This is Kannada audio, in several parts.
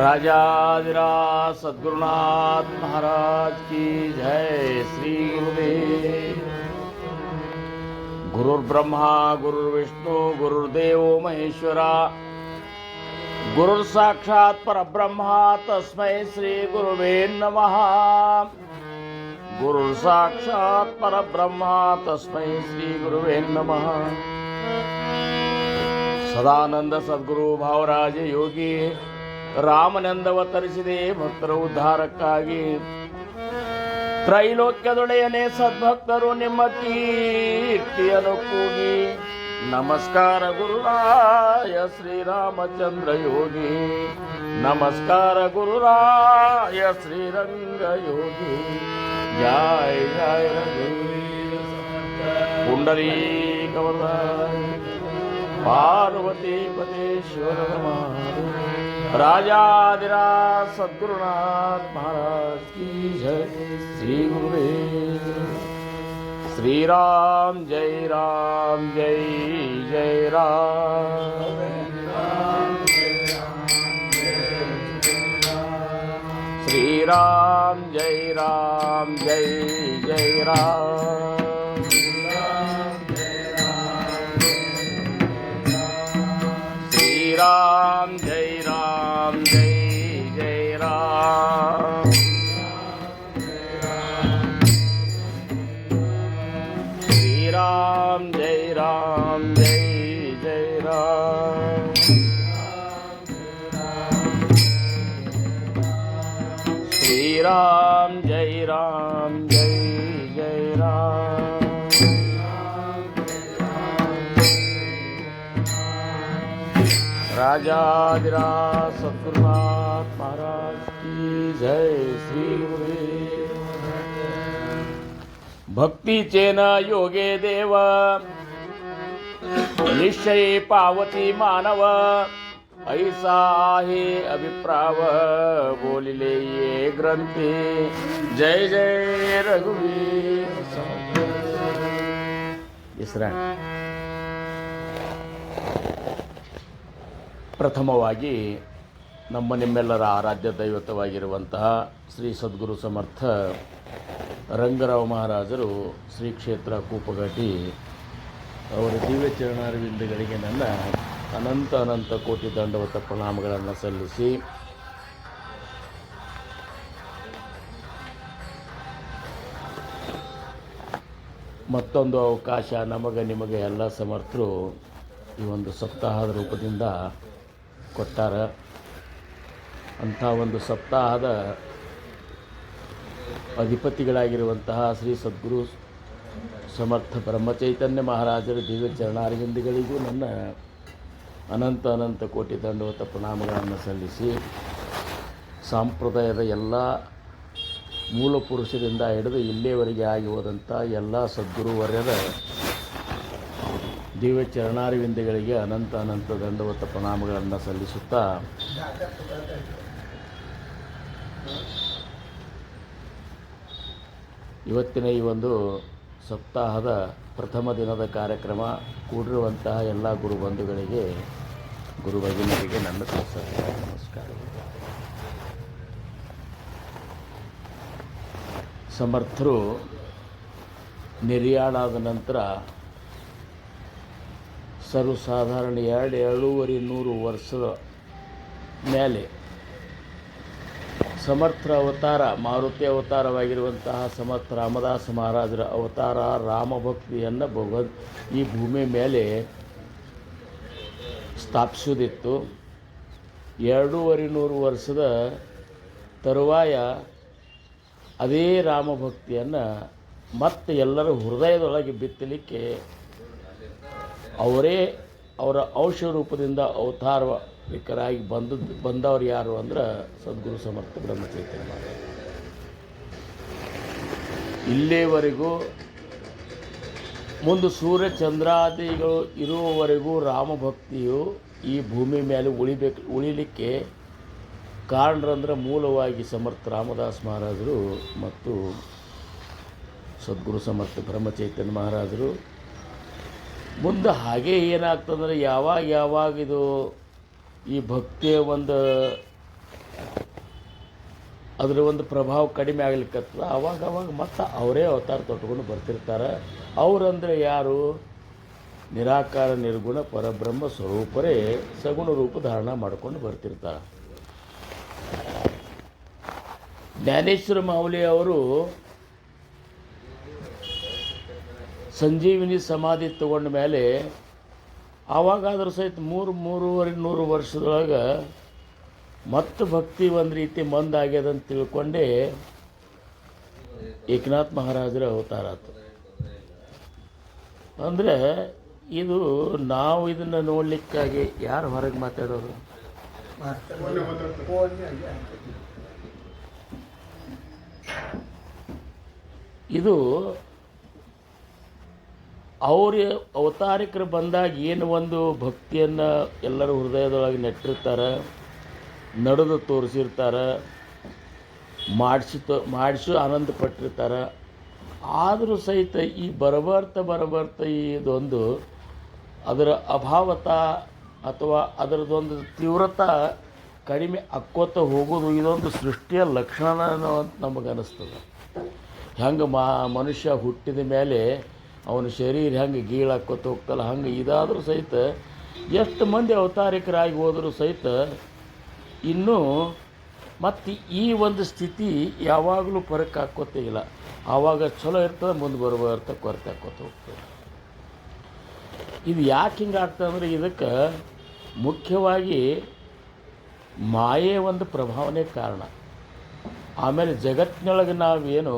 राजाधिराज सद्गुरुनाथ महाराज की जय। श्री गुरुदेव। गुरुर्ब्रह्मा गुरुर्विष्णु गुरुर्देव महेश्वरा, गुरुर्साक्षात् परब्रह्मा तस्मै श्री गुरुवे नमः। गुरुर्साक्षात् परब्रह्मा तस्मै श्री गुरुवे नमः। ಸದಾನಂದ ಸದ್ಗುರು ಭಾವರಾಜ ಯೋಗಿ ರಾಮನಂದವತರಿಸಿದೆ ಭಕ್ತರ ಉದ್ಧಾರಕ್ಕಾಗಿ. ತ್ರೈಲೋಕ್ಯದೊಡೆಯನೇ ಸದ್ಭಕ್ತರು ನಿಮ್ಮ ಕೀರ್ತಿಯನ್ನು ಕೂಗಿ. ನಮಸ್ಕಾರ ಗುರುರಾಯ ಶ್ರೀರಾಮಚಂದ್ರ ಯೋಗಿ, ನಮಸ್ಕಾರ ಗುರುರಾಯ ಶ್ರೀರಂಗ ಯೋಗಿ. ಜಯ ಜಯ ಪುಂಡರೀಕವರ್ಧಾಯ पार्वती पतेश्वर राजाधिराज सद्गुरुनाथ महाराज की जय। श्री गुरुदेव। श्री राम जय राम जय जय राम। श्री राम जय जय राम। राम जय जय राम। श्री राम जय जय राम। श्री राम जय जय राम। राजाधिराज सद्गुरुनाथ महाराज की जय। श्री गुरुदेव। भक्तीचेन योगे देव, निश्चय पावती मानव. ऐसा आहे अभिप्राव, बोलिले ये ग्रंथी. जय जय रघुवीर इसरण. ಪ್ರಥಮವಾಗಿ ನಮ್ಮ ನಿಮ್ಮೆಲ್ಲರ ಆರಾಧ್ಯ ದೈವತವಾಗಿರುವಂತಹ ಶ್ರೀ ಸದ್ಗುರು ಸಮರ್ಥ ರಂಗರಾವ್ ಮಹಾರಾಜರು ಶ್ರೀ ಕ್ಷೇತ್ರ ಕೂಪಘಾಟಿ ಅವರ ದಿವ್ಯ ಚರಣಾರವಿಂದಗಳಿಗೆ ನನ್ನ ಅನಂತ ಕೋಟಿ ದಂಡವತ ಪ್ರಣಾಮಗಳನ್ನು ಸಲ್ಲಿಸಿ, ಮತ್ತೊಂದು ಅವಕಾಶ ನಿಮಗೆ ಎಲ್ಲ ಸಮರ್ಥರು ಈ ಒಂದು ಸಪ್ತಾಹದ ರೂಪದಿಂದ ಕೊಟ್ಟಾರ. ಅಂಥ ಒಂದು ಸಪ್ತಾಹದ ಅಧಿಪತಿಗಳಾಗಿರುವಂತಹ ಶ್ರೀ ಸದ್ಗುರು ಸಮರ್ಥ ಬ್ರಹ್ಮಚೈತನ್ಯ ಮಹಾರಾಜರ ದಿವ್ಯ ಚರಣಾರವಿಂದಗಳಿಗೂ ನನ್ನ ಅನಂತ ಕೋಟಿ ದಂಡವತ ಪ್ರಣಾಮಗಳನ್ನು ಸಲ್ಲಿಸಿ, ಸಾಂಪ್ರದಾಯದ ಎಲ್ಲ ಮೂಲ ಪುರುಷರಿಂದ ಹಿಡಿದು ಇಲ್ಲಿಯವರೆಗೆ ಆಗಿ ಹೋದಂಥ ಎಲ್ಲ ಸದ್ಗುರುವರ್ಯರ ದಿವ್ಯ ಚರಣಾರವಿಂದಗಳಿಗೆ ಅನಂತ ದಂಡವತ ಪ್ರಣಾಮಗಳನ್ನು ಸಲ್ಲಿಸುತ್ತಾ, ಇವತ್ತಿನ ಈ ಒಂದು ಸಪ್ತಾಹದ ಪ್ರಥಮ ದಿನದ ಕಾರ್ಯಕ್ರಮ ಕೂಡಿರುವಂತಹ ಎಲ್ಲ ಗುರುಬಂಧುಗಳಿಗೆ, ಗುರು ಭಗಿನಿಯರಿಗೆ ನನ್ನ ನಮಸ್ಕಾರ. ಸಮರ್ಥರು ನಿರ್ಯಾಣಾದ ನಂತರ ಸರ್ವಸಾಧಾರಣ 2-2.5 ವರ್ಷದ ಮೇಲೆ ಸಮರ್ಥ ಅವತಾರ, ಮಾರುತಿ ಅವತಾರವಾಗಿರುವಂತಹ ಸಮರ್ಥ ರಾಮದಾಸ ಮಹಾರಾಜರ ಅವತಾರ ರಾಮಭಕ್ತಿಯನ್ನು ಈ ಭೂಮಿ ಮೇಲೆ ಸ್ಥಾಪಿಸೋದಿತ್ತು. 2.5 ವರ್ಷದ ತರುವಾಯ ಅದೇ ರಾಮಭಕ್ತಿಯನ್ನು ಮತ್ತೆ ಎಲ್ಲರ ಹೃದಯದೊಳಗೆ ಬಿತ್ತಲಿಕ್ಕೆ ಅವರ ಔಷಧ ರೂಪದಿಂದ ಅವತಾರವಿಕರಾಗಿ ಬಂದವರು ಯಾರು ಅಂದ್ರೆ ಸದ್ಗುರು ಸಮರ್ಥ ಬ್ರಹ್ಮಚೈತನ್ಯ ಮಹಾರಾಜ. ಇಲ್ಲಿವರೆಗೂ ಮುಂದೆ ಸೂರ್ಯ ಚಂದ್ರಾದಿಗಳು ಇರುವವರೆಗೂ ರಾಮಭಕ್ತಿಯು ಈ ಭೂಮಿ ಮೇಲೆ ಉಳಿಲಿಕ್ಕೆ ಕಾರಣರಂದ್ರೆ ಮೂಲವಾಗಿ ಸಮರ್ಥ ರಾಮದಾಸ್ ಮಹಾರಾಜರು ಮತ್ತು ಸದ್ಗುರು ಸಮರ್ಥ ಬ್ರಹ್ಮಚೈತನ್ಯ ಮಹಾರಾಜರು. ಮುಂದೆ ಹಾಗೆ ಏನಾಗ್ತದಂದ್ರೆ ಯಾವಾಗ ಇದು ಈ ಭಕ್ತಿಯ ಒಂದು ಅದರ ಒಂದು ಪ್ರಭಾವ ಕಡಿಮೆ ಆಗ್ಲಿಕ್ಕತ್ತದ. ಅವಾಗ ಮತ್ತೆ ಅವರೇ ಅವತಾರ ತೊಟ್ಕೊಂಡು ಬರ್ತಿರ್ತಾರೆ. ಅವರಂದರೆ ಯಾರು? ನಿರಾಕಾರ ನಿರ್ಗುಣ ಪರಬ್ರಹ್ಮ ಸ್ವರೂಪರೇ ಸಗುಣ ರೂಪ ಧಾರಣ ಮಾಡ್ಕೊಂಡು ಬರ್ತಿರ್ತಾರೆ. ಜ್ಞಾನೇಶ್ವರ ಮಾೌಲಿ ಅವರು ಸಂಜೀವಿನಿ ಸಮಾಧಿ ತಗೊಂಡ ಮೇಲೆ ಆವಾಗಾದ್ರೂ ಸಹಿತ 3-3.5 ವರ್ಷದೊಳಗೆ ಮತ್ತು ಭಕ್ತಿ ಒಂದು ರೀತಿ ಮಂದಾಗ್ಯದ ಅಂತ ತಿಳ್ಕೊಂಡೇ ಏಕನಾಥ್ ಮಹಾರಾಜರ ಅವತಾರ ಆಯ್ತು. ಅಂದರೆ ಇದು ನಾವು ಇದನ್ನು ನೋಡಲಿಕ್ಕಾಗಿ ಯಾರು ಹೊರಗೆ ಮಾತಾಡೋರು? ಇದು ಅವ್ರ ಅವತಾರಿಕರು ಬಂದಾಗ ಏನು ಒಂದು ಭಕ್ತಿಯನ್ನು ಎಲ್ಲರೂ ಹೃದಯದೊಳಗೆ ನೆಟ್ಟಿರ್ತಾರೆ, ನಡೆದು ತೋರಿಸಿರ್ತಾರೆ, ಮಾಡಿಸು ಆನಂದ ಪಟ್ಟಿರ್ತಾರೆ. ಆದರೂ ಸಹಿತ ಈ ಬರಬರ್ತಾ ಇದೊಂದು ಅದರ ಅಭಾವತ ಅಥವಾ ಅದರದೊಂದು ತೀವ್ರತೆ ಕಡಿಮೆ ಅಕ್ಕೋತ ಹೋಗೋದು ಇದೊಂದು ಸೃಷ್ಟಿಯ ಲಕ್ಷಣ ಅಂತ ನಮಗೆ ಅನ್ನಿಸ್ತದೆ. ಹೆಂಗೆ ಮನುಷ್ಯ ಹುಟ್ಟಿದ ಮೇಲೆ ಅವನ ಶರೀರ ಹೆಂಗೆ ಗೀಳಾಕ್ಕೋತ ಹೋಗ್ತಲ್ಲ, ಹಂಗೆ ಇದಾದರೂ ಸಹಿತ ಎಷ್ಟು ಮಂದಿ ಅವತಾರಿಕರಾಗಿ ಹೋದರೂ ಸಹಿತ ಇನ್ನೂ ಮತ್ತು ಈ ಒಂದು ಸ್ಥಿತಿ ಯಾವಾಗಲೂ ಫರಕ್ ಹಾಕ್ಕೋತೇ ಇಲ್ಲ. ಆವಾಗ ಚಲೋ ಇರ್ತದೆ, ಮುಂದೆ ಬರ್ತಾ ಕೊರತೆ ಹಾಕ್ಕೋತ ಹೋಗ್ತದೆ. ಇದು ಯಾಕೆ ಹಿಂಗೆ ಆಗ್ತದೆ ಅಂದರೆ ಇದಕ್ಕೆ ಮುಖ್ಯವಾಗಿ ಮಾಯೆ ಒಂದು ಪ್ರಭಾವನೆ ಕಾರಣ. ಆಮೇಲೆ ಜಗತ್ತಿನೊಳಗೆ ನಾವೇನು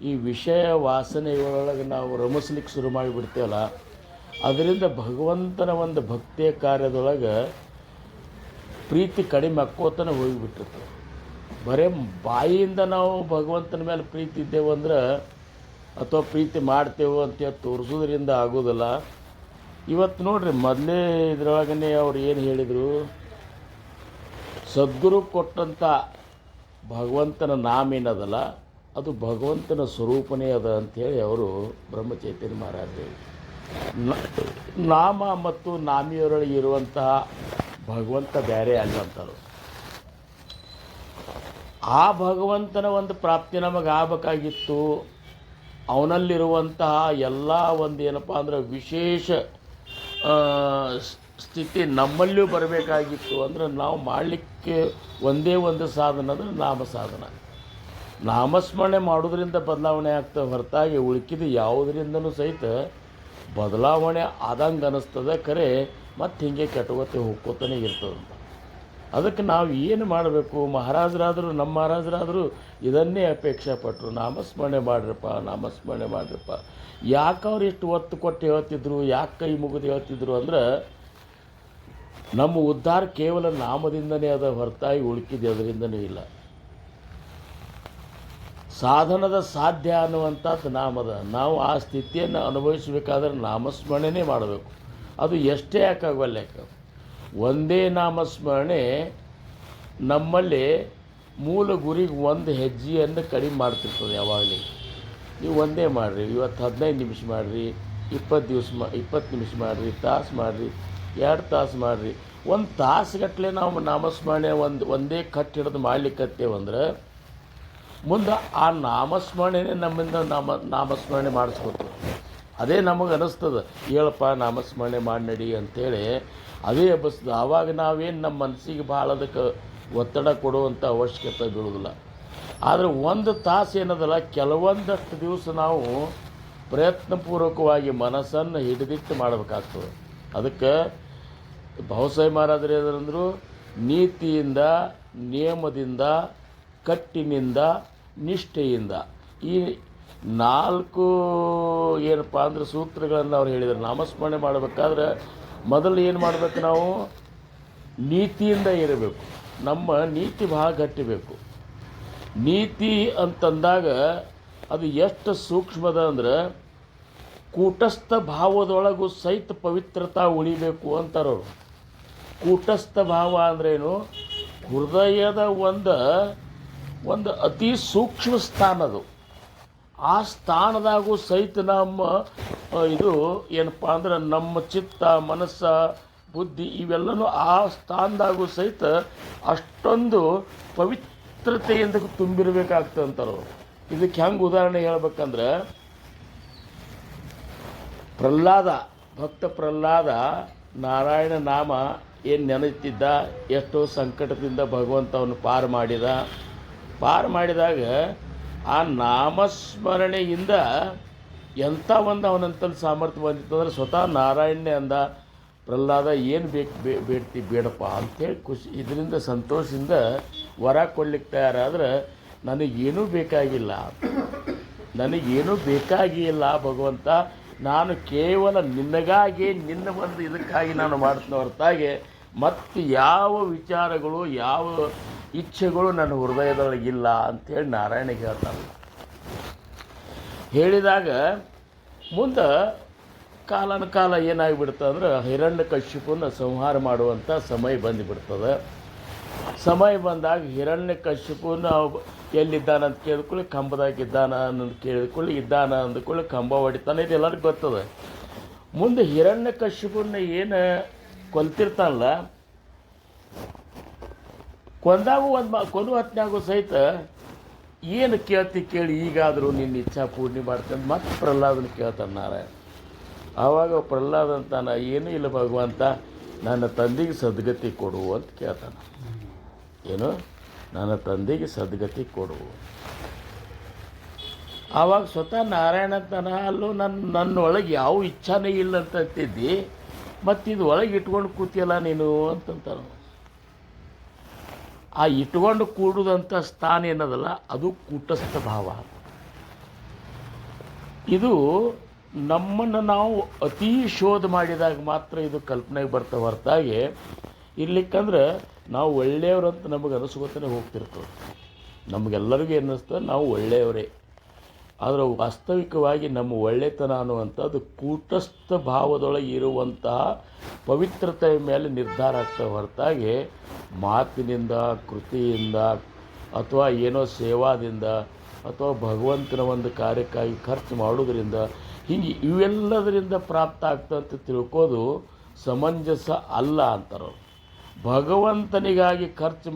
ಈ ವಿಷಯ ವಾಸನೆಗಳೊಳಗೆ ನಾವು ರಮಿಸ್ಲಿಕ್ಕೆ ಶುರು ಮಾಡಿಬಿಡ್ತೇವಲ್ಲ, ಅದರಿಂದ ಭಗವಂತನ ಒಂದು ಭಕ್ತಿಯ ಕಾರ್ಯದೊಳಗೆ ಪ್ರೀತಿ ಕಡಿಮೆ ಹಾಕ್ಕೋತನೇ ಹೋಗಿಬಿಟ್ಟಿರ್ತದೆ. ಬರೀ ಬಾಯಿಯಿಂದ ನಾವು ಭಗವಂತನ ಮೇಲೆ ಪ್ರೀತಿ ಇದ್ದೇವೆ ಅಂದ್ರೆ ಅಥವಾ ಪ್ರೀತಿ ಮಾಡ್ತೇವೆ ಅಂತ ತೋರಿಸೋದ್ರಿಂದ ಆಗೋದಿಲ್ಲ. ಇವತ್ತು ನೋಡ್ರಿ, ಮೊದಲೇ ಇದರೊಳಗನೆ ಅವ್ರು ಏನು ಹೇಳಿದರು, ಸದ್ಗುರು ಕೊಟ್ಟಂಥ ಭಗವಂತನ ನಾಮ ಏನದಲ್ಲ ಅದು ಭಗವಂತನ ಸ್ವರೂಪನೇ ಅದ ಅಂಥೇಳಿ ಅವರು ಬ್ರಹ್ಮಚೈತನ್ಯ ಮಹಾರಾಜರು ನಾಮ ಮತ್ತು ನಾಮಿಯವರೊಳಗೆ ಇರುವಂತಹ ಭಗವಂತ ಬೇರೆ ಅಲ್ಲ ಅಂತಾರೆ. ಆ ಭಗವಂತನ ಒಂದು ಪ್ರಾಪ್ತಿ ನಮಗೆ ಆಗಬೇಕಾಗಿತ್ತು. ಅವನಲ್ಲಿರುವಂತಹ ಎಲ್ಲ ಒಂದು ಏನಪ್ಪ ಅಂದ್ರೆ ವಿಶೇಷ ಸ್ಥಿತಿ ನಮ್ಮಲ್ಲಿಯೂ ಬರಬೇಕಾಗಿತ್ತು. ಅಂದರೆ ನಾವು ಮಾಡಲಿಕ್ಕೆ ಒಂದೇ ಒಂದು ಸಾಧನ ಅಂದರೆ ನಾಮ ಸಾಧನ. ನಾಮಸ್ಮರಣೆ ಮಾಡೋದ್ರಿಂದ ಬದಲಾವಣೆ ಆಗ್ತದೆ ಹೊರತಾಗಿ ಉಳ್ಕಿದ ಯಾವುದರಿಂದನೂ ಸಹಿತ ಬದಲಾವಣೆ ಆದಂಗೆ ಅನ್ನಿಸ್ತದೆ. ಖರೆ ಮತ್ತು ಹೀಗೆ ಕೆಟ್ಟವತ್ತೆ ಹೋಗ್ಕೋತಾನೆ ಇರ್ತದೆ. ಅದಕ್ಕೆ ನಾವು ಏನು ಮಾಡಬೇಕು? ಮಹಾರಾಜರಾದರೂ ನಮ್ಮ ಮಹಾರಾಜರಾದರೂ ಇದನ್ನೇ ಅಪೇಕ್ಷೆ ಪಟ್ಟರು, ನಾಮಸ್ಮರಣೆ ಮಾಡಿರಪ್ಪ. ಯಾಕೆ ಅವ್ರು ಎಷ್ಟು ಒತ್ತು ಕೊಟ್ಟು ಹೇಳ್ತಿದ್ರು, ಯಾಕೆ ಕೈ ಮುಗಿದು ಹೇಳ್ತಿದ್ರು ಅಂದ್ರೆ ನಮ್ಮ ಉದ್ಧಾರ ಕೇವಲ ನಾಮದಿಂದನೇ ಅದ ಹೊರತಾಗಿ ಉಳ್ಕಿದೆ ಅದರಿಂದನೇ ಇಲ್ಲ. ಸಾಧನದ ಸಾಧ್ಯ ಅನ್ನುವಂಥದ್ದು ನಾಮದ. ನಾವು ಆ ಸ್ಥಿತಿಯನ್ನು ಅನುಭವಿಸಬೇಕಾದ್ರೆ ನಾಮಸ್ಮರಣೆನೇ ಮಾಡಬೇಕು. ಅದು ಎಷ್ಟೇ ಯಾಕಾಗಲ್ಲ, ಒಂದೇ ನಾಮಸ್ಮರಣೆ ನಮ್ಮಲ್ಲಿ ಮೂಲ ಗುರಿಗೆ ಒಂದು ಹೆಜ್ಜೆಯನ್ನು ಕಡಿಮೆ ಮಾಡ್ತಿರ್ತದೆ. ಯಾವಾಗಲೇ ನೀವು ಒಂದೇ ಮಾಡಿರಿ, ಇವತ್ತು 15 ನಿಮಿಷ ಮಾಡಿರಿ, 20 ನಿಮಿಷ ಮಾಡಿರಿ, ತಾಸು ಮಾಡಿರಿ, 2 ತಾಸು ಮಾಡಿರಿ, 1 ತಾಸುಗಟ್ಟಲೆ ನಾವು ನಾಮಸ್ಮರಣೆ ಒಂದೇ ಕಟ್ಟಿ ಹಿಡಿದು ಮಾಡ್ಲಿಕ್ಕತ್ತೇವಂದ್ರೆ ಮುಂದೆ ಆ ನಾಮಸ್ಮರಣೆನೇ ನಮ್ಮಿಂದ ನಾಮಸ್ಮರಣೆ ಮಾಡಿಸ್ಕೊತೀವಿ. ಅದೇ ನಮಗೆ ಅನ್ನಿಸ್ತದೆ, ಹೇಳಪ್ಪ ನಾಮಸ್ಮರಣೆ ಮಾಡಿ ನಡಿ ಅಂಥೇಳಿ ಅದೇ ಹಬ್ಬಸ್ತದೆ. ಆವಾಗ ನಾವೇನು ನಮ್ಮ ಮನಸ್ಸಿಗೆ ಭಾಳ ಅದಕ್ಕೆ ಒತ್ತಡ ಕೊಡುವಂಥ ಅವಶ್ಯಕತೆ ಬೀಳೋದಿಲ್ಲ. ಆದರೆ 1 ತಾಸು ಏನದಲ್ಲ, ಕೆಲವೊಂದಷ್ಟು ದಿವಸ ನಾವು ಪ್ರಯತ್ನಪೂರ್ವಕವಾಗಿ ಮನಸ್ಸನ್ನು ಹಿಡಿದಿಟ್ಟು ಮಾಡಬೇಕಾಗ್ತದೆ. ಅದಕ್ಕೆ ಭಾವಸಾಹೇಬ್ ಮಹಾರಾಜರು ಏನಂದ್ರು, ನೀತಿಯಿಂದ, ನಿಯಮದಿಂದ, ಕಟ್ಟಿನಿಂದ, ನಿಷ್ಠೆಯಿಂದ ಈ 4 ಏನಪ್ಪ ಅಂದ್ರೆ ಸೂತ್ರಗಳನ್ನು ಅವ್ರು ಹೇಳಿದರು. ನಾಮಸ್ಮರಣೆ ಮಾಡಬೇಕಾದ್ರೆ ಮೊದಲು ಏನು ಮಾಡಬೇಕು? ನಾವು ನೀತಿಯಿಂದ ಇರಬೇಕು. ನಮ್ಮ ನೀತಿ ಭಾಳ ಗಟ್ಟಿಬೇಕು. ನೀತಿ ಅಂತಂದಾಗ ಅದು ಎಷ್ಟು ಸೂಕ್ಷ್ಮದ ಅಂದ್ರೆ ಕೂಟಸ್ಥ ಭಾವದೊಳಗೂ ಸಹಿತ ಪವಿತ್ರತಾ ಉಳಿಬೇಕು ಅಂತಾರವರು. ಕೂಟಸ್ಥ ಭಾವ ಅಂದ್ರೇನು? ಹೃದಯದ ಒಂದು ಅತಿ ಸೂಕ್ಷ್ಮ ಸ್ಥಾನದು. ಆ ಸ್ಥಾನದಾಗೂ ಸಹಿತ ನಮ್ಮ ಇದು ಏನಪ್ಪ ಅಂದ್ರೆ ನಮ್ಮ ಚಿತ್ತ, ಮನಸ್ಸ, ಬುದ್ಧಿ ಇವೆಲ್ಲನೂ ಆ ಸ್ಥಾನದಾಗೂ ಸಹಿತ ಅಷ್ಟೊಂದು ಪವಿತ್ರತೆಯಿಂದ ತುಂಬಿರಬೇಕಾಗ್ತದೆ ಅಂತಾರೆ. ಇದಕ್ಕೆ ಹೆಂಗೆ ಉದಾಹರಣೆ ಹೇಳ್ಬೇಕಂದ್ರೆ, ಪ್ರಹ್ಲಾದ, ಭಕ್ತ ಪ್ರಹ್ಲಾದ ನಾರಾಯಣ ನಾಮ ಏನು ನೆನೀತಿದ್ದ, ಎಷ್ಟೋ ಸಂಕಟದಿಂದ ಭಗವಂತವನ್ನು ಪಾರು ಮಾಡಿದಾಗ ಆ ನಾಮಸ್ಮರಣೆಯಿಂದ ಎಂಥ ಒಂದು ಅವನಂತಲ್ಲಿ ಸಾಮರ್ಥ್ಯ ಬಂದಿತ್ತು ಅಂದರೆ ಸ್ವತಃ ನಾರಾಯಣನೇ ಅಂದ, ಪ್ರಹ್ಲಾದ ಏನು ಬೇಡ್ತಿ ಬೇಡಪ್ಪ ಅಂಥೇಳಿ ಇದರಿಂದ ಸಂತೋಷದಿಂದ ವರ ಕೊಡ್ಲಿಕ್ಕೆ ತಯಾರಾದ್ರೆ ನನಗೇನೂ ಬೇಕಾಗಿಲ್ಲ ಭಗವಂತ, ನಾನು ಕೇವಲ ನಿನಗಾಗಿ ನಿನ್ನ ಒಂದು ಇದಕ್ಕಾಗಿ ನಾನು ಮಾಡ್ತೀನಿ ಹೊರತಾಗಿ ಮತ್ತು ಯಾವ ವಿಚಾರಗಳು ಯಾವ ಇಚ್ಛೆಗಳು ನನ್ನ ಹೃದಯದೊಳಗಿಲ್ಲ ಅಂಥೇಳಿ ನಾರಾಯಣಿಗೆ ಹೇಳ್ತಾನೆ. ಹೇಳಿದಾಗ ಮುಂದೆ ಕಾಲ ಏನಾಗಿಬಿಡ್ತದೆ ಅಂದ್ರೆ ಹಿರಣ್ಯಕಶ್ಯಪನ ಸಂಹಾರ ಮಾಡುವಂಥ ಸಮಯ ಬಂದುಬಿಡ್ತದೆ. ಸಮಯ ಬಂದಾಗ ಹಿರಣ್ಯಕಶ್ಯಪನ ಎಲ್ಲಿದ್ದಾನಂತ ಕೇಳಿದ್ಕೊಳ್ಳಿ, ಕಂಬದಾಗಿದ್ದಾನ ಅನ್ನೋದು ಕೇಳಿದ್ಕೊಳ್ಳಿ, ಇದ್ದಾನ ಅಂದ್ಕೊಳ್ಳಿ ಕಂಬ ಹೊಡಿತಾನೆ, ಇದು ಎಲ್ಲರಿಗೂ ಗೊತ್ತದ. ಮುಂದೆ ಹಿರಣ್ಯಕಶ್ಯಪನ ಏನು ಕೊಲ್ತಿರ್ತಾನಲ್ಲ, ಕೊನು ಹೊತ್ನಾಗೂ ಸಹಿತ ಏನು ಕೇಳಿ ಈಗಾದರೂ ನಿನ್ನ ಇಚ್ಛಾ ಪೂರ್ಣಿ ಮಾಡ್ತಾನೆ ಮತ್ತೆ ಪ್ರಹ್ಲಾದನ ಕೇಳ್ತಾನೆ ನಾರಾಯಣ. ಆವಾಗ ಪ್ರಹ್ಲಾದ ಅಂತಾನ, ಏನೂ ಇಲ್ಲ ಭಗವಂತ, ನನ್ನ ತಂದೆಗೆ ಸದ್ಗತಿ ಕೊಡು ಅಂತ ಕೇಳ್ತಾನೆ. ಏನು, ನನ್ನ ತಂದೆಗೆ ಸದ್ಗತಿ ಕೊಡು. ಆವಾಗ ಸ್ವತಃ ನಾರಾಯಣ ಅಂತಾನ, ಅಲ್ಲೂ ನನ್ನೊಳಗೆ ಯಾವ ಇಚ್ಛಾನೇ ಇಲ್ಲ ಅಂತಿದ್ದಿ, ಮತ್ತು ಇದು ಒಳಗೆ ಇಟ್ಕೊಂಡು ಕೂತಿಯಲ್ಲ ನೀನು ಅಂತಂತಾನ. ಆ ಇಟ್ಕೊಂಡು ಕೂಡುದಂಥ ಸ್ಥಾನ ಏನದಲ್ಲ ಅದು ಕೂಟಸ್ಥ ಭಾವ. ಇದು ನಮ್ಮನ್ನು ನಾವು ಅತೀ ಶೋಧ ಮಾಡಿದಾಗ ಮಾತ್ರ ಇದು ಕಲ್ಪನೆಗೆ ಬರ್ತಾ ಹೊರತಾಗಿ ಇರ್ಲಿಕ್ಕಂದ್ರೆ ನಾವು ಒಳ್ಳೆಯವ್ರಂತ ನಮಗೆ ಅನಿಸ್ಕೊತಾನೆ ಹೋಗ್ತಿರ್ತವೆ. ನಮಗೆಲ್ಲರಿಗೂ ಅನ್ನಿಸ್ತದೆ ನಾವು ಒಳ್ಳೆಯವರೇ, ಆದರೆ ವಾಸ್ತವಿಕವಾಗಿ ನಮ್ಮ ಒಳ್ಳೆತನ ಅನ್ನುವಂಥದ್ದು ಕೂಟಸ್ಥ ಭಾವದೊಳಗೆ ಇರುವಂತಹ ಪವಿತ್ರತೆಯ ಮೇಲೆ ನಿರ್ಧಾರ ಆಗ್ತಾ ಹೊರತಾಗಿ ಮಾತಿನಿಂದ, ಕೃತಿಯಿಂದ, ಅಥವಾ ಏನೋ ಸೇವಾದಿಂದ, ಅಥವಾ ಭಗವಂತನ ಒಂದು ಕಾರ್ಯಕ್ಕಾಗಿ ಖರ್ಚು ಮಾಡೋದ್ರಿಂದ, ಹೀಗೆ ಇವೆಲ್ಲದರಿಂದ ಪ್ರಾಪ್ತ ಆಗ್ತಂತ ತಿಳ್ಕೋದು ಸಮಂಜಸ ಅಲ್ಲ ಅಂತಾರೆ. ಭಗವಂತನಿಗಾಗಿ ಖರ್ಚು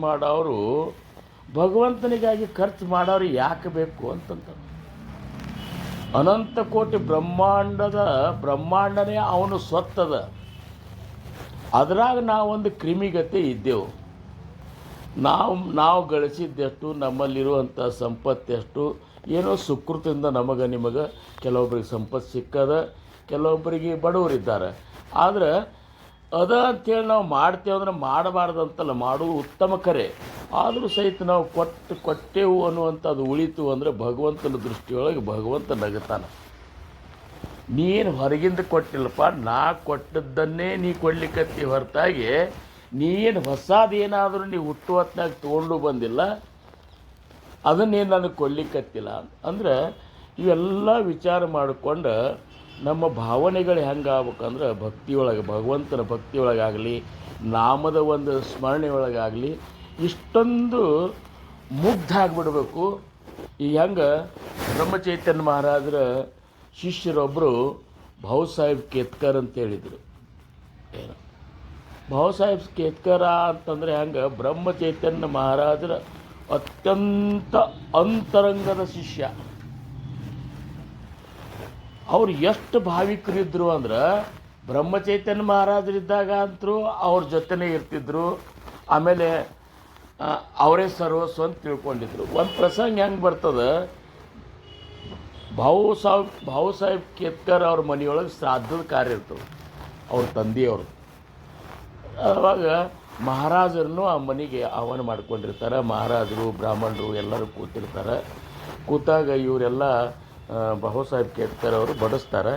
ಮಾಡೋರು ಯಾಕೆ ಬೇಕು ಅಂತಂತಾರೆ. ಅನಂತ ಕೋಟಿ ಬ್ರಹ್ಮಾಂಡನೇ ಅವನು ಸ್ವತ್ತದ, ಅದ್ರಾಗ ನಾವೊಂದು ಕ್ರಿಮಿಗತೆ ಇದ್ದೆವು. ನಾವು ಗಳಿಸಿದ್ದೆಷ್ಟು, ನಮ್ಮಲ್ಲಿರುವಂಥ ಸಂಪತ್ತೆಷ್ಟು, ಏನೋ ಸುಕೃತಿಂದ ನಿಮಗೆ ಕೆಲವೊಬ್ಬರಿಗೆ ಸಂಪತ್ತು ಸಿಕ್ಕದ, ಕೆಲವೊಬ್ಬರಿಗೆ ಬಡವರಿದ್ದಾರೆ. ಆದರೆ ಅಂಥೇಳಿ ನಾವು ಮಾಡ್ತೇವೆ ಅಂದ್ರೆ ಮಾಡಬಾರ್ದಂತಲ್ಲ, ಮಾಡೋದು ಉತ್ತಮ ಕರೆ. ಆದರೂ ಸಹಿತ ನಾವು ಕೊಟ್ಟೆವು ಅನ್ನುವಂಥದ್ದು ಉಳಿತು ಅಂದರೆ ಭಗವಂತನ ದೃಷ್ಟಿಯೊಳಗೆ ಭಗವಂತ ನಗುತ್ತಾನೆ. ನೀನು ಹೊರಗಿಂದ ಕೊಟ್ಟಿಲ್ಲಪ್ಪ, ನಾ ಕೊಟ್ಟದ್ದನ್ನೇ ನೀ ಕೊಡ್ಲಿಕ್ಕತ್ತಿ ಹೊರತಾಗಿ ನೀನು ಹೊಸದೇನಾದರೂ ನೀವು ಹುಟ್ಟು ಹೊತ್ತಿನಾಗ ತೊಗೊಂಡು ಬಂದಿಲ್ಲ, ಅದನ್ನೇನು ನನಗೆ ಕೊಡ್ಲಿಕ್ಕತ್ತಿಲ್ಲ ಅಂದರೆ ಇವೆಲ್ಲ ವಿಚಾರ ಮಾಡಿಕೊಂಡು ನಮ್ಮ ಭಾವನೆಗಳು ಹೆಂಗಾಗ್ಬೇಕಂದ್ರೆ ಭಗವಂತನ ಭಕ್ತಿಯೊಳಗಾಗಲಿ, ನಾಮದ ಒಂದು ಸ್ಮರಣೆಯೊಳಗಾಗಲಿ ಇಷ್ಟೊಂದು ಮುಗ್ಧ ಆಗಿಬಿಡ್ಬೇಕು. ಈಗ ಹೆಂಗೆ ಬ್ರಹ್ಮಚೈತನ್ಯ ಮಹಾರಾಜರ ಶಿಷ್ಯರೊಬ್ಬರು ಭಾವು ಸಾಹೇಬ್ ಕೇತ್ಕರ್ ಅಂತ ಹೇಳಿದರು. ಏನು ಭಾವು ಸಾಹೇಬ್ ಕೇತ್ಕರ ಅಂತಂದರೆ ಹೆಂಗೆ ಬ್ರಹ್ಮಚೈತನ್ಯ ಮಹಾರಾಜರ ಅತ್ಯಂತ ಅಂತರಂಗದ ಶಿಷ್ಯ. ಅವ್ರು ಎಷ್ಟು ಭಾವಿಕರಿದ್ದರು ಅಂದ್ರೆ ಬ್ರಹ್ಮಚೈತನ್ಯ ಮಹಾರಾಜರಿದ್ದಾಗ ಅಂತರೂ ಅವ್ರ ಜೊತೆನೇ ಇರ್ತಿದ್ರು, ಆಮೇಲೆ ಅವರೇ ಸರ್ವಸ್ವ ಅಂತ ತಿಳ್ಕೊಂಡಿದ್ರು. ಒಂದು ಪ್ರಸಂಗ ಹೆಂಗೆ ಬರ್ತದೆ, ಭಾವು ಸಾಹೇಬ್ ಕೇತ್ಕರ್ ಅವ್ರ ಮನೆಯೊಳಗೆ ಶ್ರಾದ್ದದ ಕಾರ್ಯ ಇರ್ತವೆ, ಅವ್ರ ತಂದೆಯವರು. ಆವಾಗ ಮಹಾರಾಜರನ್ನು ಆ ಮನೆಗೆ ಆಹ್ವಾನ ಮಾಡ್ಕೊಂಡಿರ್ತಾರೆ. ಮಹಾರಾಜರು, ಬ್ರಾಹ್ಮಣರು ಎಲ್ಲರೂ ಕೂತಿರ್ತಾರೆ. ಕೂತಾಗ ಇವರೆಲ್ಲ ಭಾವು ಸಾಹೇಬ್ ಕೇತ್ಕರ್ ಅವರು ಬಡಿಸ್ತಾರೆ.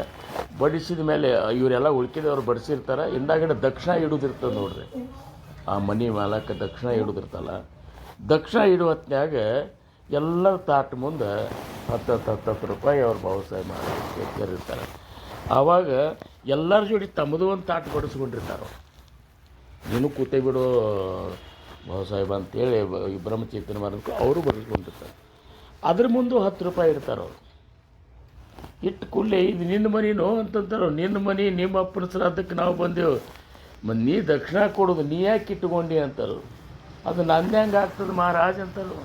ಬಡಿಸಿದ ಮೇಲೆ ಇವರೆಲ್ಲ ಉಳ್ಕಿದವರು ಬಡಿಸಿರ್ತಾರೆ. ಹಿಂದಾಗಡೆ ದಕ್ಷಿಣ ಇಡೋದಿರ್ತದೆ ನೋಡ್ರಿ, ಆ ಮನೆ ಮಾಲಕ್ಕೆ ದಕ್ಷಿಣ ಇಡೋದಿರ್ತಲ್ಲ. ದಕ್ಷಿಣ ಇಡುವ ಹೊತ್ನ್ಯಾಗ ಎಲ್ಲರ ತಾಟ್ ಮುಂದೆ 10 ರೂಪಾಯಿ ಅವ್ರು ಭಾವು ಸಾಹೇಬ್ ಕೇತ್ಕರ್ ಇರ್ತಾರೆ. ಆವಾಗ ಎಲ್ಲರ ಜೋಡಿ ತಮ್ಮದು ಒಂದು ತಾಟ್ ಬಡಿಸ್ಕೊಂಡಿರ್ತಾರೆ. ನೀನು ಕೂತೆ ಬಿಡು ಭಾವು ಸಾಹೇಬ್ ಅಂತೇಳಿ ಬ್ರಹ್ಮಚೈತನ್ಯ ಮಹಾರಾಜ ಅವರು ಬರೆಸ್ಕೊಂಡಿರ್ತಾರೆ. ಅದ್ರ ಮುಂದೆ 10 ರೂಪಾಯಿ ಇಡ್ತಾರೆ ಅವರು. ಇಟ್ಟು ಕೂಡಲೇ ಇದು ನಿನ್ನ ಮನೇನೋ ಅಂತಂತಾರೆ. ನಿನ್ನ ಮನೆ, ನಿಮ್ಮ ಅಪ್ಪನ ಶ್ರಾದ್ದಕ್ಕೆ ನಾವು ಬಂದೆವು, ನೀ ದಕ್ಷಿಣ ಕೊಡೋದು ನೀ ಯಾಕೆ ಇಟ್ಕೊಂಡಿ ಅಂತಾರೆ. ಅದು ನಂದು ಹೆಂಗೆ ಆಗ್ತದೆ ಮಹಾರಾಜ್ ಅಂತಾರೆ.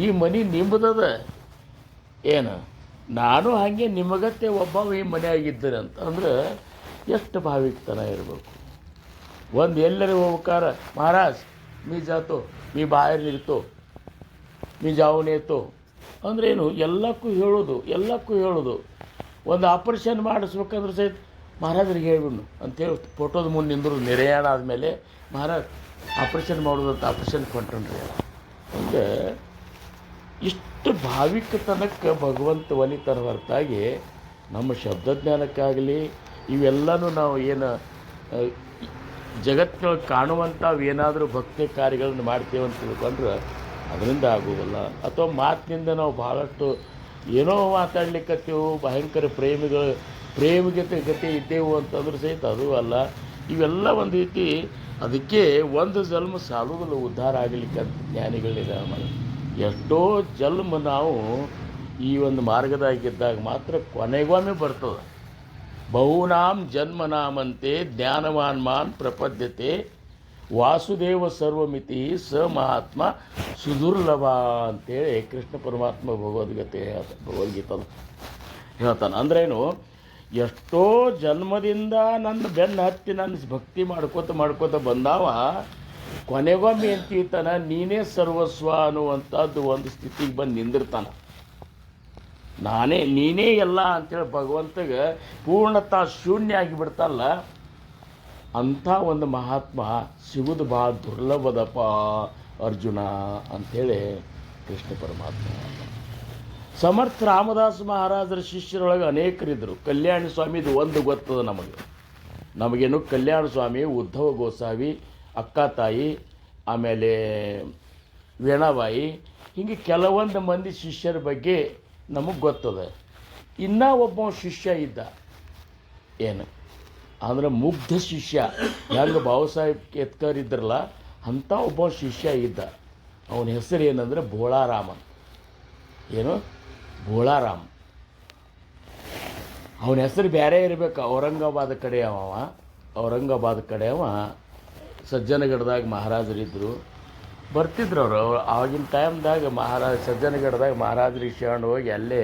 ಈ ಮನೆ ನಿಮ್ಮದದ ಏನು, ನಾನು ಹಾಗೆ ನಿಮಗತ್ತೆ ಒಬ್ಬ ಈ ಮನೆಯಾಗಿದ್ದೇನೆ ಅಂತ ಅಂದ್ರೆ ಎಷ್ಟು ಭಾವಿಕ್ತನ ಇರಬೇಕು. ಒಂದು ಎಲ್ಲರೂ ಹೋಗ್ಬೇಕಾರ Maharaj me ಜಾತೋ me Bayar ನಿಲ್ತೋ me ಜಾವನೇತೋ ಅಂದ್ರೇನು, ಎಲ್ಲಕ್ಕೂ ಹೇಳೋದು. ಒಂದು ಆಪರೇಷನ್ ಮಾಡಿಸ್ಬೇಕಂದ್ರೆ ಸಹಿತ ಮಹಾರಾಜರಿಗೆ ಹೇಳ್ಬಿಡ್ನು ಅಂತೇಳಿ ಫೋಟೋದ ಮುಂದೆ ನಿಂದರು ನಿರ್ಯಾಣ ಆದಮೇಲೆ ಮಹಾರಾಜ್ ಆಪ್ರೇಷನ್ ಮಾಡೋದಂತ ಆಪ್ರೇಷನ್ ಕೊಂಡ್ರಿ ಅಂದರೆ ಇಷ್ಟು ಭಾವಿಕತನಕ್ಕೆ ಭಗವಂತ ಒಲಿತನ ಹೊರತಾಗಿ ನಮ್ಮ ಶಬ್ದಜ್ಞಾನಕ್ಕಾಗಲಿ ಇವೆಲ್ಲನೂ ನಾವು ಏನು ಜಗತ್ತಿನೊಳಗೆ ಕಾಣುವಂಥವು ಏನಾದರೂ ಭಕ್ತಿ ಕಾರ್ಯಗಳನ್ನು ಮಾಡ್ತೇವೆ ಅಂತ ತಿಳ್ಕೊಂಡ್ರೆ ಅದರಿಂದ ಆಗೋದಿಲ್ಲ. ಅಥವಾ ಮಾತಿನಿಂದ ನಾವು ಭಾಳಷ್ಟು ಏನೋ ಮಾತಾಡ್ಲಿಕ್ಕತ್ತೀವಿ, ಭಯಂಕರ ಪ್ರೇಮಿಗತೆ ಇದ್ದೇವು ಅಂತಂದ್ರೆ ಸಹಿತ ಅದು ಅಲ್ಲ. ಇವೆಲ್ಲ ಒಂದು ರೀತಿ ಅದಕ್ಕೆ ಒಂದು ಜನ್ಮ ಸಾಲುವುದಿಲ್ಲ ಉದ್ಧಾರ ಆಗಲಿಕ್ಕೆ ಅಂತ ಜ್ಞಾನಿಗಳಿದ. ಎಷ್ಟೋ ಜನ್ಮ ನಾವು ಈ ಒಂದು ಮಾರ್ಗದಾಗಿದ್ದಾಗ ಮಾತ್ರ ಕೊನೆಗೊಮ್ಮೆ ಬರ್ತದೆ. ಬಹುನಾಂ ಜನ್ಮನಾಮಂತೆ ಜ್ಞಾನವಾನ್ ಮಾನ್ ಪ್ರಪದ್ಯತೆ ವಾಸುದೇವ ಸರ್ವಮಿತಿ ಸ ಮಹಾತ್ಮ ಸುದುರ್ಲಭ ಅಂತೇಳಿ ಕೃಷ್ಣ ಪರಮಾತ್ಮ ಭಗವದ್ಗೀತೆ ಹೇಳ್ತಾನೆ. ಅಂದ್ರೇನು, ಎಷ್ಟೋ ಜನ್ಮದಿಂದ ನನ್ನ ಬೆನ್ನು ಹತ್ತಿ ನನ್ನ ಭಕ್ತಿ ಮಾಡ್ಕೋತ ಬಂದಾವ, ಕೊನೆಗೊಮ್ಮೆ ಅಂತೀತಾನ ನೀನೇ ಸರ್ವಸ್ವ ಅನ್ನುವಂಥದ್ದು ಒಂದು ಸ್ಥಿತಿಗೆ ಬಂದು ನಿಂದಿರ್ತಾನೆ. ನೀನೇ ಎಲ್ಲ ಅಂತೇಳಿ ಭಗವಂತಗೆ ಪೂರ್ಣತಾ ಶೂನ್ಯ ಆಗಿಬಿಡ್ತಲ್ಲ, ಅಂಥ ಒಂದು ಮಹಾತ್ಮ ಸಿಗುವುದು ಭಾಳ ದುರ್ಲಭದಪ್ಪ ಅರ್ಜುನ ಅಂಥೇಳಿ ಕೃಷ್ಣ ಪರಮಾತ್ಮ. ಸಮರ್ಥ ರಾಮದಾಸ್ ಮಹಾರಾಜರ ಶಿಷ್ಯರೊಳಗೆ ಅನೇಕರಿದ್ದರು. ಕಲ್ಯಾಣ ಸ್ವಾಮಿದು ಒಂದು ಗೊತ್ತದ ನಮಗೇನು ಕಲ್ಯಾಣ ಸ್ವಾಮಿ, ಉದ್ಧವ ಗೋಸಾವಿ, ಅಕ್ಕಾತಾಯಿ, ಆಮೇಲೆ ವೀಣಾಬಾಯಿ, ಹೀಗೆ ಕೆಲವೊಂದು ಮಂದಿ ಶಿಷ್ಯರ ಬಗ್ಗೆ ನಮಗೆ ಗೊತ್ತದ. ಇನ್ನೂ ಒಬ್ಬ ಶಿಷ್ಯ ಇದ್ದ, ಏನು ಅಂದ್ರೆ ಮುಗ್ಧ ಶಿಷ್ಯ, ಹೆಂಗೆ ಬಾಬಾ ಸಾಹೇಬ್ ಕೇತ್ಕರ್ ಇದ್ರಲ್ಲ ಅಂಥ ಒಬ್ಬ ಶಿಷ್ಯ ಇದ್ದ. ಅವನ ಹೆಸರು ಏನಂದ್ರೆ ಭೋಳಾರಾಮ. ಏನು ಭೋಳಾರಾಮ್, ಅವನ ಹೆಸರು ಬೇರೆ ಇರಬೇಕು. ಔರಂಗಾಬಾದ್ ಕಡೆ ಅವ ಸಜ್ಜನಗಢದಾಗ ಮಹಾರಾಜರಿದ್ದರು, ಬರ್ತಿದ್ರು ಅವರು. ಆವಾಗಿನ ಟೈಮ್ದಾಗ ಸಜ್ಜನಗಢದಾಗ ಮಹಾರಾಜರಿಗೆ ಶರಣ ಹೋಗಿ ಅಲ್ಲೇ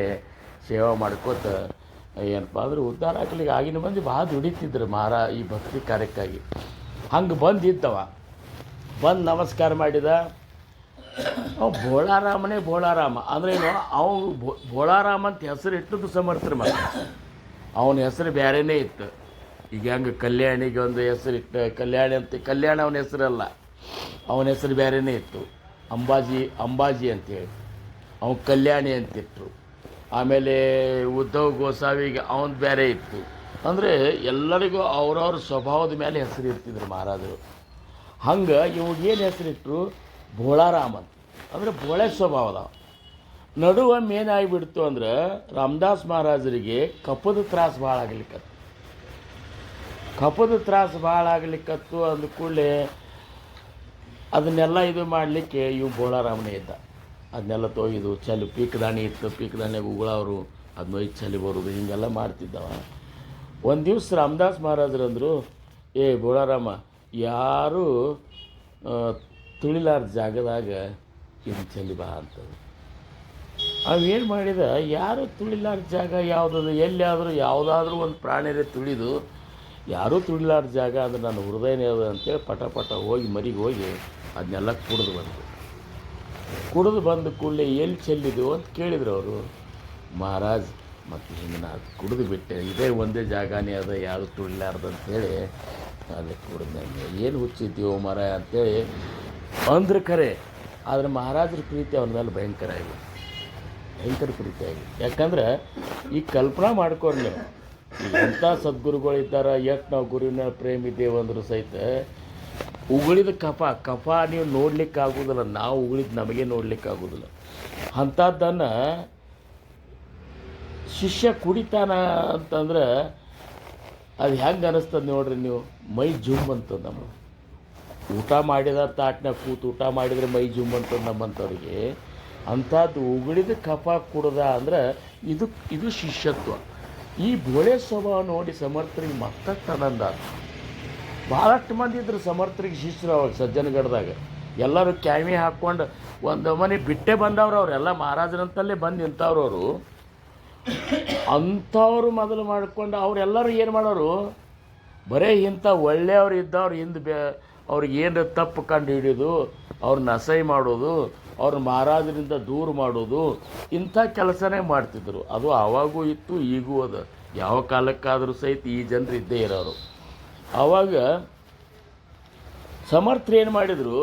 ಸೇವೆ ಮಾಡ್ಕೋತ ಏನಪ್ಪ ಅಂದ್ರೆ ಉದ್ಧಾರ ಆಗ್ಲಿಕ್ಕೆ ಆಗಿನ ಮಂದಿ ಭಾಳ ದುಡಿತಿದ್ರು ಈ ಭಕ್ತಿ ಕಾರ್ಯಕ್ಕಾಗಿ. ಹಂಗೆ ಬಂದಿದ್ದವ, ಬಂದು ನಮಸ್ಕಾರ ಮಾಡಿದ. ಅವ ಭೋಳಾರಾಮ ಅಂದ್ರೇನು, ಅವನು ಭೋಳಾರಾಮ ಅಂತ ಹೆಸರು ಇಟ್ಟದ್ದು ಸಮರ್ಥರು ಮಾತ್ರ. ಅವನ ಹೆಸರು ಬೇರೆನೇ ಇತ್ತು. ಈಗ ಹೆಂಗೆ ಕಲ್ಯಾಣಿಗೆ ಒಂದು ಹೆಸರು ಇಟ್ಟು ಕಲ್ಯಾಣ ಅವನ ಹೆಸರಲ್ಲ, ಅವನ ಹೆಸರು ಬೇರೆನೇ ಇತ್ತು. ಅಂಬಾಜಿ ಅಂತೇಳಿ ಅವನು ಕಲ್ಯಾಣಿ ಅಂತಿಟ್ರು. ಆಮೇಲೆ ಉದ್ಧವ್ ಗೋಸಾವಿಗೆ ಅವನು ಬೇರೆ ಇತ್ತು. ಅಂದರೆ ಎಲ್ಲರಿಗೂ ಅವ್ರವ್ರ ಸ್ವಭಾವದ ಮೇಲೆ ಹೆಸರು ಇರ್ತಿದ್ರು ಮಹಾರಾಜರು. ಹಂಗೆ ಇವಾಗೇನು ಹೆಸರಿಟ್ಟರು ಭೋಳಾರಾಮ ಅಂತ. ಅಂದರೆ ಭೋಳೆ ಸ್ವಭಾವದ ನಡುವೊಮ್ಮೆ ಏನಾಗಿಬಿಡ್ತು ಅಂದ್ರೆ ರಾಮದಾಸ್ ಮಹಾರಾಜರಿಗೆ ಕಫದ ತ್ರಾಸು ಭಾಳ ಆಗ್ಲಿಕ್ಕತ್ತು. ಅಂದ ಕೂಡಲೇ ಅದನ್ನೆಲ್ಲ ಇದು ಮಾಡಲಿಕ್ಕೆ ಇವು ಭೋಳಾರಾಮನೇ ಇದ್ದ. ಅದನ್ನೆಲ್ಲ ತೊಯ್ದು ಪೀಕ್ ದಾಣಿ ಇತ್ತು, ಪೀಕ್ ದಾಣಿಯಾಗ ಉಗುಳವರು ಅದನ್ನ ಒಯ್ದು ಚಲಿ ಬರೋದು ಹೀಗೆಲ್ಲ ಮಾಡ್ತಿದ್ದವ. ಒಂದು ದಿವ್ಸ ರಾಮದಾಸ್ ಮಹಾರಾಜರಂದರು, ಏ ಭೋಳಾರಾಮ, ಯಾರು ತುಳಿಲಾರ ಜಾಗದಾಗ ಇದು ಚಲಿ ಬಾ ಅಂತದ್ದು. ಅವೇನು ಮಾಡಿದ, ಯಾರು ತುಳಿಲಾರ ಜಾಗ ಯಾವುದದು, ಎಲ್ಲಿಯಾದರೂ ಯಾವುದಾದ್ರೂ ಒಂದು ಪ್ರಾಣಿರೇ ತುಳಿದು, ಯಾರೂ ತುಳಿಲಾರ ಜಾಗ ಅಂದ್ರೆ ನನ್ನ ಹೃದಯನೇ ಅದು ಅಂತೇಳಿ ಪಟ ಹೋಗಿ ಮರಿಗೆ ಹೋಗಿ ಅದನ್ನೆಲ್ಲ ಕುಡಿದು ಬಂದು ಕೂಡಲೇ ಎಲ್ಲಿ ಚೆಲ್ಲಿದೆವು ಅಂತ ಕೇಳಿದ್ರು ಅವರು. ಮಹಾರಾಜ್ ಮತ್ತು ಹಿಂಗೆ ನಾನು ಕುಡಿದು ಬಿಟ್ಟೆ, ಇದೇ ಒಂದೇ ಜಾಗನೇ ಅದ, ಯಾರು ತುಳಿಲಾರ್ದು ಅಂಥೇಳಿ ಅಲ್ಲಿ ಕುಡಿದಂಗೆ ಏನು ಹುಚ್ಚಿದ್ದೀವೋ ಮರ ಅಂಥೇಳಿ ಅಂದ್ರೆ ಖರೆ. ಆದರೆ ಮಹಾರಾಜರ ಪ್ರೀತಿ ಅವನ ಮೇಲೆ ಭಯಂಕರ ಪ್ರೀತಿ ಆಗಿದೆ. ಯಾಕಂದ್ರೆ ಈಗ ಕಲ್ಪನಾ ಮಾಡ್ಕೊಂಡು ನೀವು, ಈಗ ಎಂಥ ಸದ್ಗುರುಗಳಿದ್ದಾರೆ, ಎಷ್ಟು ನಾವು ಗುರುವಿನ ಪ್ರೇಮ ಇದ್ದೇವೆ ಅಂದರೂ ಸಹಿತ ಉಗುಳಿದ ಕಫ ನೀವು ನೋಡ್ಲಿಕ್ಕಾಗೋದಿಲ್ಲ, ನಾವು ಉಗುಳಿದ ನಮಗೆ ನೋಡ್ಲಿಕ್ಕಾಗೋದಿಲ್ಲ. ಅಂಥದ್ದನ್ನು ಶಿಷ್ಯ ಕುಡಿತಾನ ಅಂತಂದ್ರೆ ಅದು ಹೆಂಗೆ ಅನ್ನಿಸ್ತದೆ ನೋಡ್ರಿ ನೀವು, ಮೈ ಜುಮ್ ಅಂತದ. ನಮ್ಮ ಊಟ ಮಾಡಿದ ತಾಟ್ನಾಗ ಕೂತು ಊಟ ಮಾಡಿದರೆ ಮೈ ಜುಮ್ ಅಂತದ ನಮ್ಮಂಥವ್ರಿಗೆ. ಅಂಥದ್ದು ಉಗುಳಿದ ಕಫ ಕುಡ್ದ ಅಂದ್ರೆ ಇದು ಶಿಷ್ಯತ್ವ. ಈ ಭೋಳೆ ಸ್ವಭಾವ ನೋಡಿ ಸಮರ್ಥರಿಗೆ ಮತ್ತಷ್ಟು ಆನಂದ. ಭಾಳಷ್ಟು ಮಂದಿ ಇದ್ರು ಸಮರ್ಥರಿಗೆ ಶಿಷ್ಯರು ಅವಾಗ ಸಜ್ಜನಗಢದಾಗ. ಎಲ್ಲರೂ ಕ್ಯಾಮಿ ಹಾಕ್ಕೊಂಡು ಒಂದು ಮನೆ ಬಿಟ್ಟೆ ಬಂದವ್ರು ಅವರೆಲ್ಲ ಮಹಾರಾಜರಂತಲ್ಲೇ ಬಂದು ನಿಂತವ್ರು ಅವರು. ಅಂಥವ್ರು ಮೊದಲು ಮಾಡಿಕೊಂಡು ಅವರೆಲ್ಲರೂ ಏನು ಮಾಡೋರು, ಬರೀ ಇಂಥ ಒಳ್ಳೆಯವ್ರು ಇದ್ದವ್ರು ಹಿಂದೆ ಅವ್ರಿಗೆ ಏನು ತಪ್ಪು ಕಂಡು ಹಿಡಿಯೋದು, ಅವ್ರನ್ನ ಅಸಹ್ಯ ಮಾಡೋದು, ಅವ್ರನ್ನ ಮಹಾರಾಜರಿಂದ ದೂರ ಮಾಡೋದು, ಇಂಥ ಕೆಲಸನೇ ಮಾಡ್ತಿದ್ರು. ಅದು ಆವಾಗೂ ಇತ್ತು, ಈಗೂ ಅದು. ಯಾವ ಕಾಲಕ್ಕಾದರೂ ಸಹಿತ ಈ ಜನರು ಇದ್ದೇ ಇರೋರು. ಆವಾಗ ಸಮರ್ಥರು ಏನು ಮಾಡಿದರು,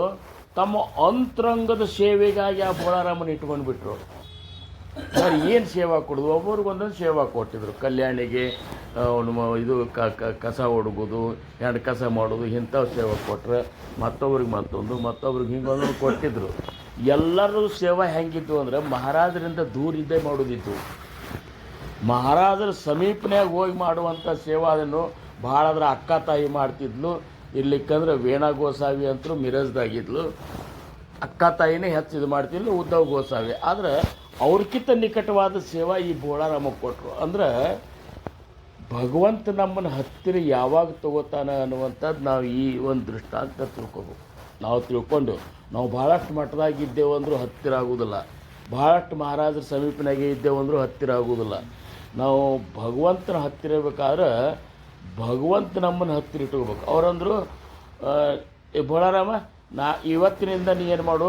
ತಮ್ಮ ಅಂತರಂಗದ ಸೇವೆಗಾಗಿ ಆ ಬೋಳಾರಾಮನ ಇಟ್ಕೊಂಡ್ಬಿಟ್ರು. ಅವ್ರು ಏನು ಸೇವಾ ಕೊಡೋದು, ಒಬ್ಬರಿಗೆ ಒಂದೊಂದು ಸೇವಾ ಕೊಟ್ಟಿದ್ರು. ಕಲ್ಯಾಣಿಗೆ ಇದು ಕಸ ಹೊಡ್ಗೋದು, ಎರಡು ಕಸ ಮಾಡೋದು, ಇಂಥವು ಸೇವಾ ಕೊಟ್ಟರೆ ಮತ್ತೊಬ್ರಿಗೆ ಮತ್ತೊಬ್ರಿಗೆ ಹಿಂಗೊಂದು ಕೊಟ್ಟಿದ್ರು. ಎಲ್ಲರೂ ಸೇವಾ ಹೆಂಗಿದ್ದು ಅಂದ್ರೆ ಮಹಾರಾಜರಿಂದ ದೂರಿದ್ದೇ ಮಾಡೋದಿತ್ತು. ಮಹಾರಾಜರ ಸಮೀಪನ್ಯಾಗ ಹೋಗಿ ಮಾಡುವಂಥ ಸೇವಾದನ್ನು ಭಾಳ ಅದ್ರ ಅಕ್ಕ ತಾಯಿ ಮಾಡ್ತಿದ್ಲು. ಇರ್ಲಿಕ್ಕಂದ್ರೆ ವೀಣಾ ಗೋಸಾವಿ ಅಂತೂ ಮಿರಜ್ದಾಗಿದ್ಲು. ಅಕ್ಕ ತಾಯಿನೇ ಹೆಚ್ಚು ಇದು ಮಾಡ್ತಿದ್ಲು, ಉದ್ದವ್ ಗೋಸಾವಿ. ಆದರೆ ಅವ್ರಕ್ಕಿಂತ ನಿಕಟವಾದ ಸೇವಾ ಈ ಬೋಳಾರಾಮಕ್ಕೆ ಕೊಟ್ಟರು. ಅಂದ್ರೆ ಭಗವಂತ ನಮ್ಮನ್ನು ಹತ್ತಿರ ಯಾವಾಗ ತಗೋತಾನೆ ಅನ್ನುವಂಥದ್ದು ನಾವು ಈ ಒಂದು ದೃಷ್ಟಾಂತ ತಿಳ್ಕೊಬೇಕು. ನಾವು ತಿಳ್ಕೊಂಡು ನಾವು ಭಾಳಷ್ಟು ಮಟ್ಟದಾಗಿದ್ದೇವೆ ಅಂದರೂ ಹತ್ತಿರ ಆಗೋದಿಲ್ಲ, ಭಾಳಷ್ಟು ಮಹಾರಾಜರ ಸಮೀಪನಾಗೆ ಇದ್ದೇವೆ ಅಂದರೂ ಹತ್ತಿರ ಆಗೋದಿಲ್ಲ. ನಾವು ಭಗವಂತನ ಹತ್ತಿರ ಇರಬೇಕಾದ್ರೆ ಭಗವಂತ ನಮ್ಮನ್ನು ಹತ್ತಿರ ಇಟ್ಕೋಬೇಕು. ಅವರಂದರು, ಬೋಳಾರಾಮ, ಇವತ್ತಿನಿಂದ ನೀ ಏನು ಮಾಡು,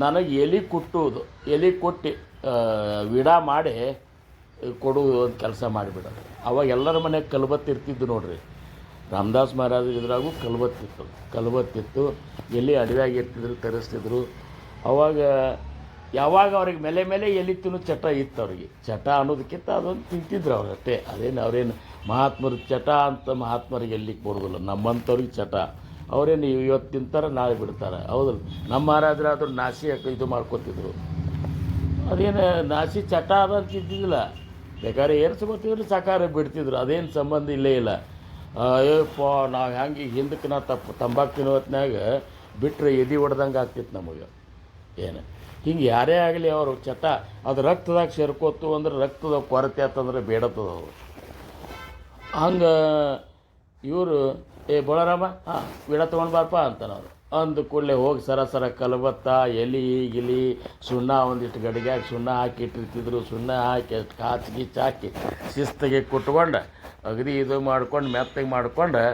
ನನಗೆ ಎಲೆ ಕೊಟ್ಟು ವಿಡಾ ಮಾಡಿ ಕೊಡುವುದು ಒಂದು ಕೆಲಸ ಮಾಡಿಬಿಡೋದು. ಅವಾಗ ಎಲ್ಲರ ಮನೆಗೆ ಕಲ್ಬತ್ತಿರ್ತಿದ್ದು ನೋಡ್ರಿ. ರಾಮದಾಸ್ ಮಹಾರಾಜ ಇದ್ರಾಗೂ ಕಲ್ಬತ್ತಿತ್ತು. ಎಲ್ಲಿ ಅಡವ್ಯಾಗ ಇರ್ತಿದ್ರು, ತರಿಸ್ತಿದ್ರು. ಅವಾಗ ಯಾವಾಗ ಅವ್ರಿಗೆ ಮೇಲೆ ಎಲ್ಲಿ ತಿನ್ನೋ ಚಟ ಇತ್ತು. ಅವ್ರಿಗೆ ಚಟ ಅನ್ನೋದಕ್ಕಿಂತ ಅದೊಂದು ತಿಂತಿದ್ರು ಅವ್ರು ಅಷ್ಟೇ. ಅವರೇನು ಮಹಾತ್ಮರ ಚಟ ಅಂತ ಮಹಾತ್ಮರಿಗೆ ಎಲ್ಲಿಗೆ ಬರೋದಿಲ್ಲ. ನಮ್ಮಂಥವ್ರಿಗೆ ಚಟ. ಅವರೇನು ಇವತ್ತು ತಿಂತಾರೆ, ನಾಳೆ ಬಿಡ್ತಾರೆ, ಹೌದಲ್ಲ. ನಮ್ಮ ಮಹಾರಾಜರಾದ್ರು ನಾಸಿ ಇದು ಮಾಡ್ಕೊತಿದ್ರು. ಅದೇನು ನಾಸಿ ಚಟ ಅದಂತ ತಿಂತಿದ್ದಿಲ್ಲ. ಬೇಕಾದ್ರೆ ಏರ್ಸ್ಕೊತಿದ್ರು, ಸಾಕಾರ ಬಿಡ್ತಿದ್ರು. ಅದೇನು ಸಂಬಂಧ ಇಲ್ಲೇ ಇಲ್ಲ. ಅಯ್ಯಪ್ಪ, ನಾವು ಹೆಂಗೆ ಹಿಂದಕ್ಕೆ ತಂಬಾಕು ತಿನ್ನೋ ಹೊತ್ನಾಗ ಬಿಟ್ಟರೆ ಎದೆ ಹೊಡೆದಂಗೆ ಆಗ್ತಿತ್ತು ನಮಗೆ. ಏನು ಹಿಂಗೆ ಯಾರೇ ಆಗಲಿ ಅವರು ಚಟ ಅದು ರಕ್ತದಾಗ ಸೇರ್ಕೋತು ಅಂದ್ರೆ ರಕ್ತದ ಕೊರತೆ ಆತಂದ್ರೆ ಬೇಡತ್ತದ ಅವರು. ಹಂಗೆ ಇವರು ಬೋಳಾರಾಮ ವೀಣಾ ತೊಗೊಂಡು ಬಾರಪ್ಪ ಅಂತಾನೆ ಅವರು. ಅಂದ ಕೂಡಲೇ ಹೋಗಿ ಸರ ಕಲಬತ್ತ ಎಲೆ ಗಿಲಿ ಸುಣ್ಣ ಒಂದಿಷ್ಟು ಗಡಿಗ್ಯಾಗ ಸುಣ್ಣ ಹಾಕಿ ಇಟ್ಟಿರ್ತಿದ್ರು. ಸುಣ್ಣ ಹಾಕಿ ಕಾಚಿ ಶಿಸ್ತಿಗೆ ಕುಟ್ಕೊಂಡು ಅಗದಿ ಇದು ಮಾಡ್ಕೊಂಡು ಮೆತ್ತಗೆ ಮಾಡ್ಕೊಂಡು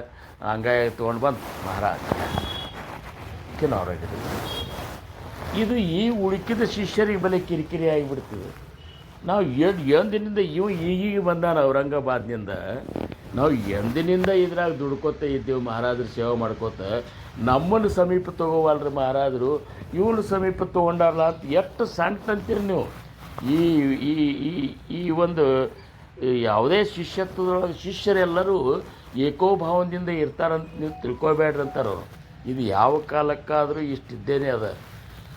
ಹಂಗಾಗಿ ತೊಗೊಂಡು ಬಂದು ಮಹಾರಾಜ ಕಿನ್ನವ್ರಾಗಿದ್ರು. ಇದು ಈ ಉಳುಕಿದ ಶಿಷ್ಯರಿಗೆ ಬಲೆ ಕಿರಿಕಿರಿ ಆಗಿಬಿಡ್ತೀವಿ. ನಾವು ಎಂದಿನಿಂದ ಈಗೀಗ ಬಂದಾನ ಔರಂಗಾಬಾದ್ನಿಂದ. ನಾವು ಎಂದಿನಿಂದ ಇದ್ರಾಗ ದುಡ್ಕೋತ ಇದ್ದೇವೆ, ಮಹಾರಾಜರು ಸೇವೆ ಮಾಡ್ಕೋತ. ನಮ್ಮನ್ನು ಸಮೀಪ ತೊಗೋವಲ್ರಿ ಮಹಾರಾಜರು, ಇವನು ಸಮೀಪ ತೊಗೊಂಡಾರಲ್ಲ ಅಂತ ಎಷ್ಟು ಸಣ್ಣ ಅಂತೀರಿ ನೀವು. ಈ ಈ ಈ ಈ ಒಂದು ಯಾವುದೇ ಶಿಷ್ಯತ್ವದೊಳಗೆ ಶಿಷ್ಯರೆಲ್ಲರೂ ಏಕೋಭಾವದಿಂದ ಇರ್ತಾರಂತ ನೀವು ತಿಳ್ಕೊಬೇಡ್ರಿ ಅಂತಾರೆ ಅವರು. ಇದು ಯಾವ ಕಾಲಕ್ಕಾದರೂ ಇಷ್ಟಿದ್ದೇನೆ ಅದ.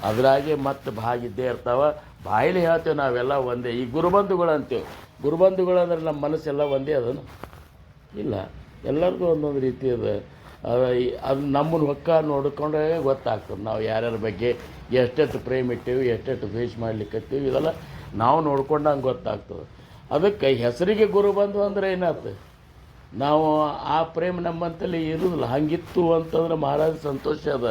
ಅದರಾಗೆ ಮತ್ತೆ ಭಾಗಿದ್ದೇ ಇರ್ತಾವೆ. ಬಾಯಿಲಿ ಹೇಳ್ತೇವೆ ನಾವೆಲ್ಲ ಒಂದೇ. ಈ ಗುರುಬಂಧುಗಳು ಅಂತೇವೆ. ಗುರುಬಂಧುಗಳು ಅಂದ್ರೆ ನಮ್ಮ ಮನಸ್ಸೆಲ್ಲ ಒಂದೇ ಅದನ್ನು ಇಲ್ಲ. ಎಲ್ಲರಿಗೂ ಒಂದೊಂದು ರೀತಿ ಅದ. ಅದು ನಮ್ಮನ್ನು ಹೊಕ್ಕ ನೋಡ್ಕೊಂಡೇ ಗೊತ್ತಾಗ್ತದೆ ನಾವು ಯಾರ್ಯಾರ ಬಗ್ಗೆ ಎಷ್ಟೆಷ್ಟು ಪ್ರೇಮ ಇಟ್ಟೇವಿ, ಎಷ್ಟೆಷ್ಟು ದ್ವೇಷ ಮಾಡ್ಲಿಕ್ಕತ್ತೀವಿ. ಇದೆಲ್ಲ ನಾವು ನೋಡ್ಕೊಂಡಂಗೆ ಗೊತ್ತಾಗ್ತದೆ. ಅದಕ್ಕೆ ಹೆಸರಿಗೆ ಗುರುಬಂಧು ಅಂದ್ರೆ ಏನಾಗ್ತದೆ, ನಾವು ಆ ಪ್ರೇಮ ನಮ್ಮಂತಲ್ಲಿ ಇರೋದಿಲ್ಲ. ಹಂಗಿತ್ತು ಅಂತಂದ್ರೆ ಮಹಾರಾಜ ಸಂತೋಷ ಅದ.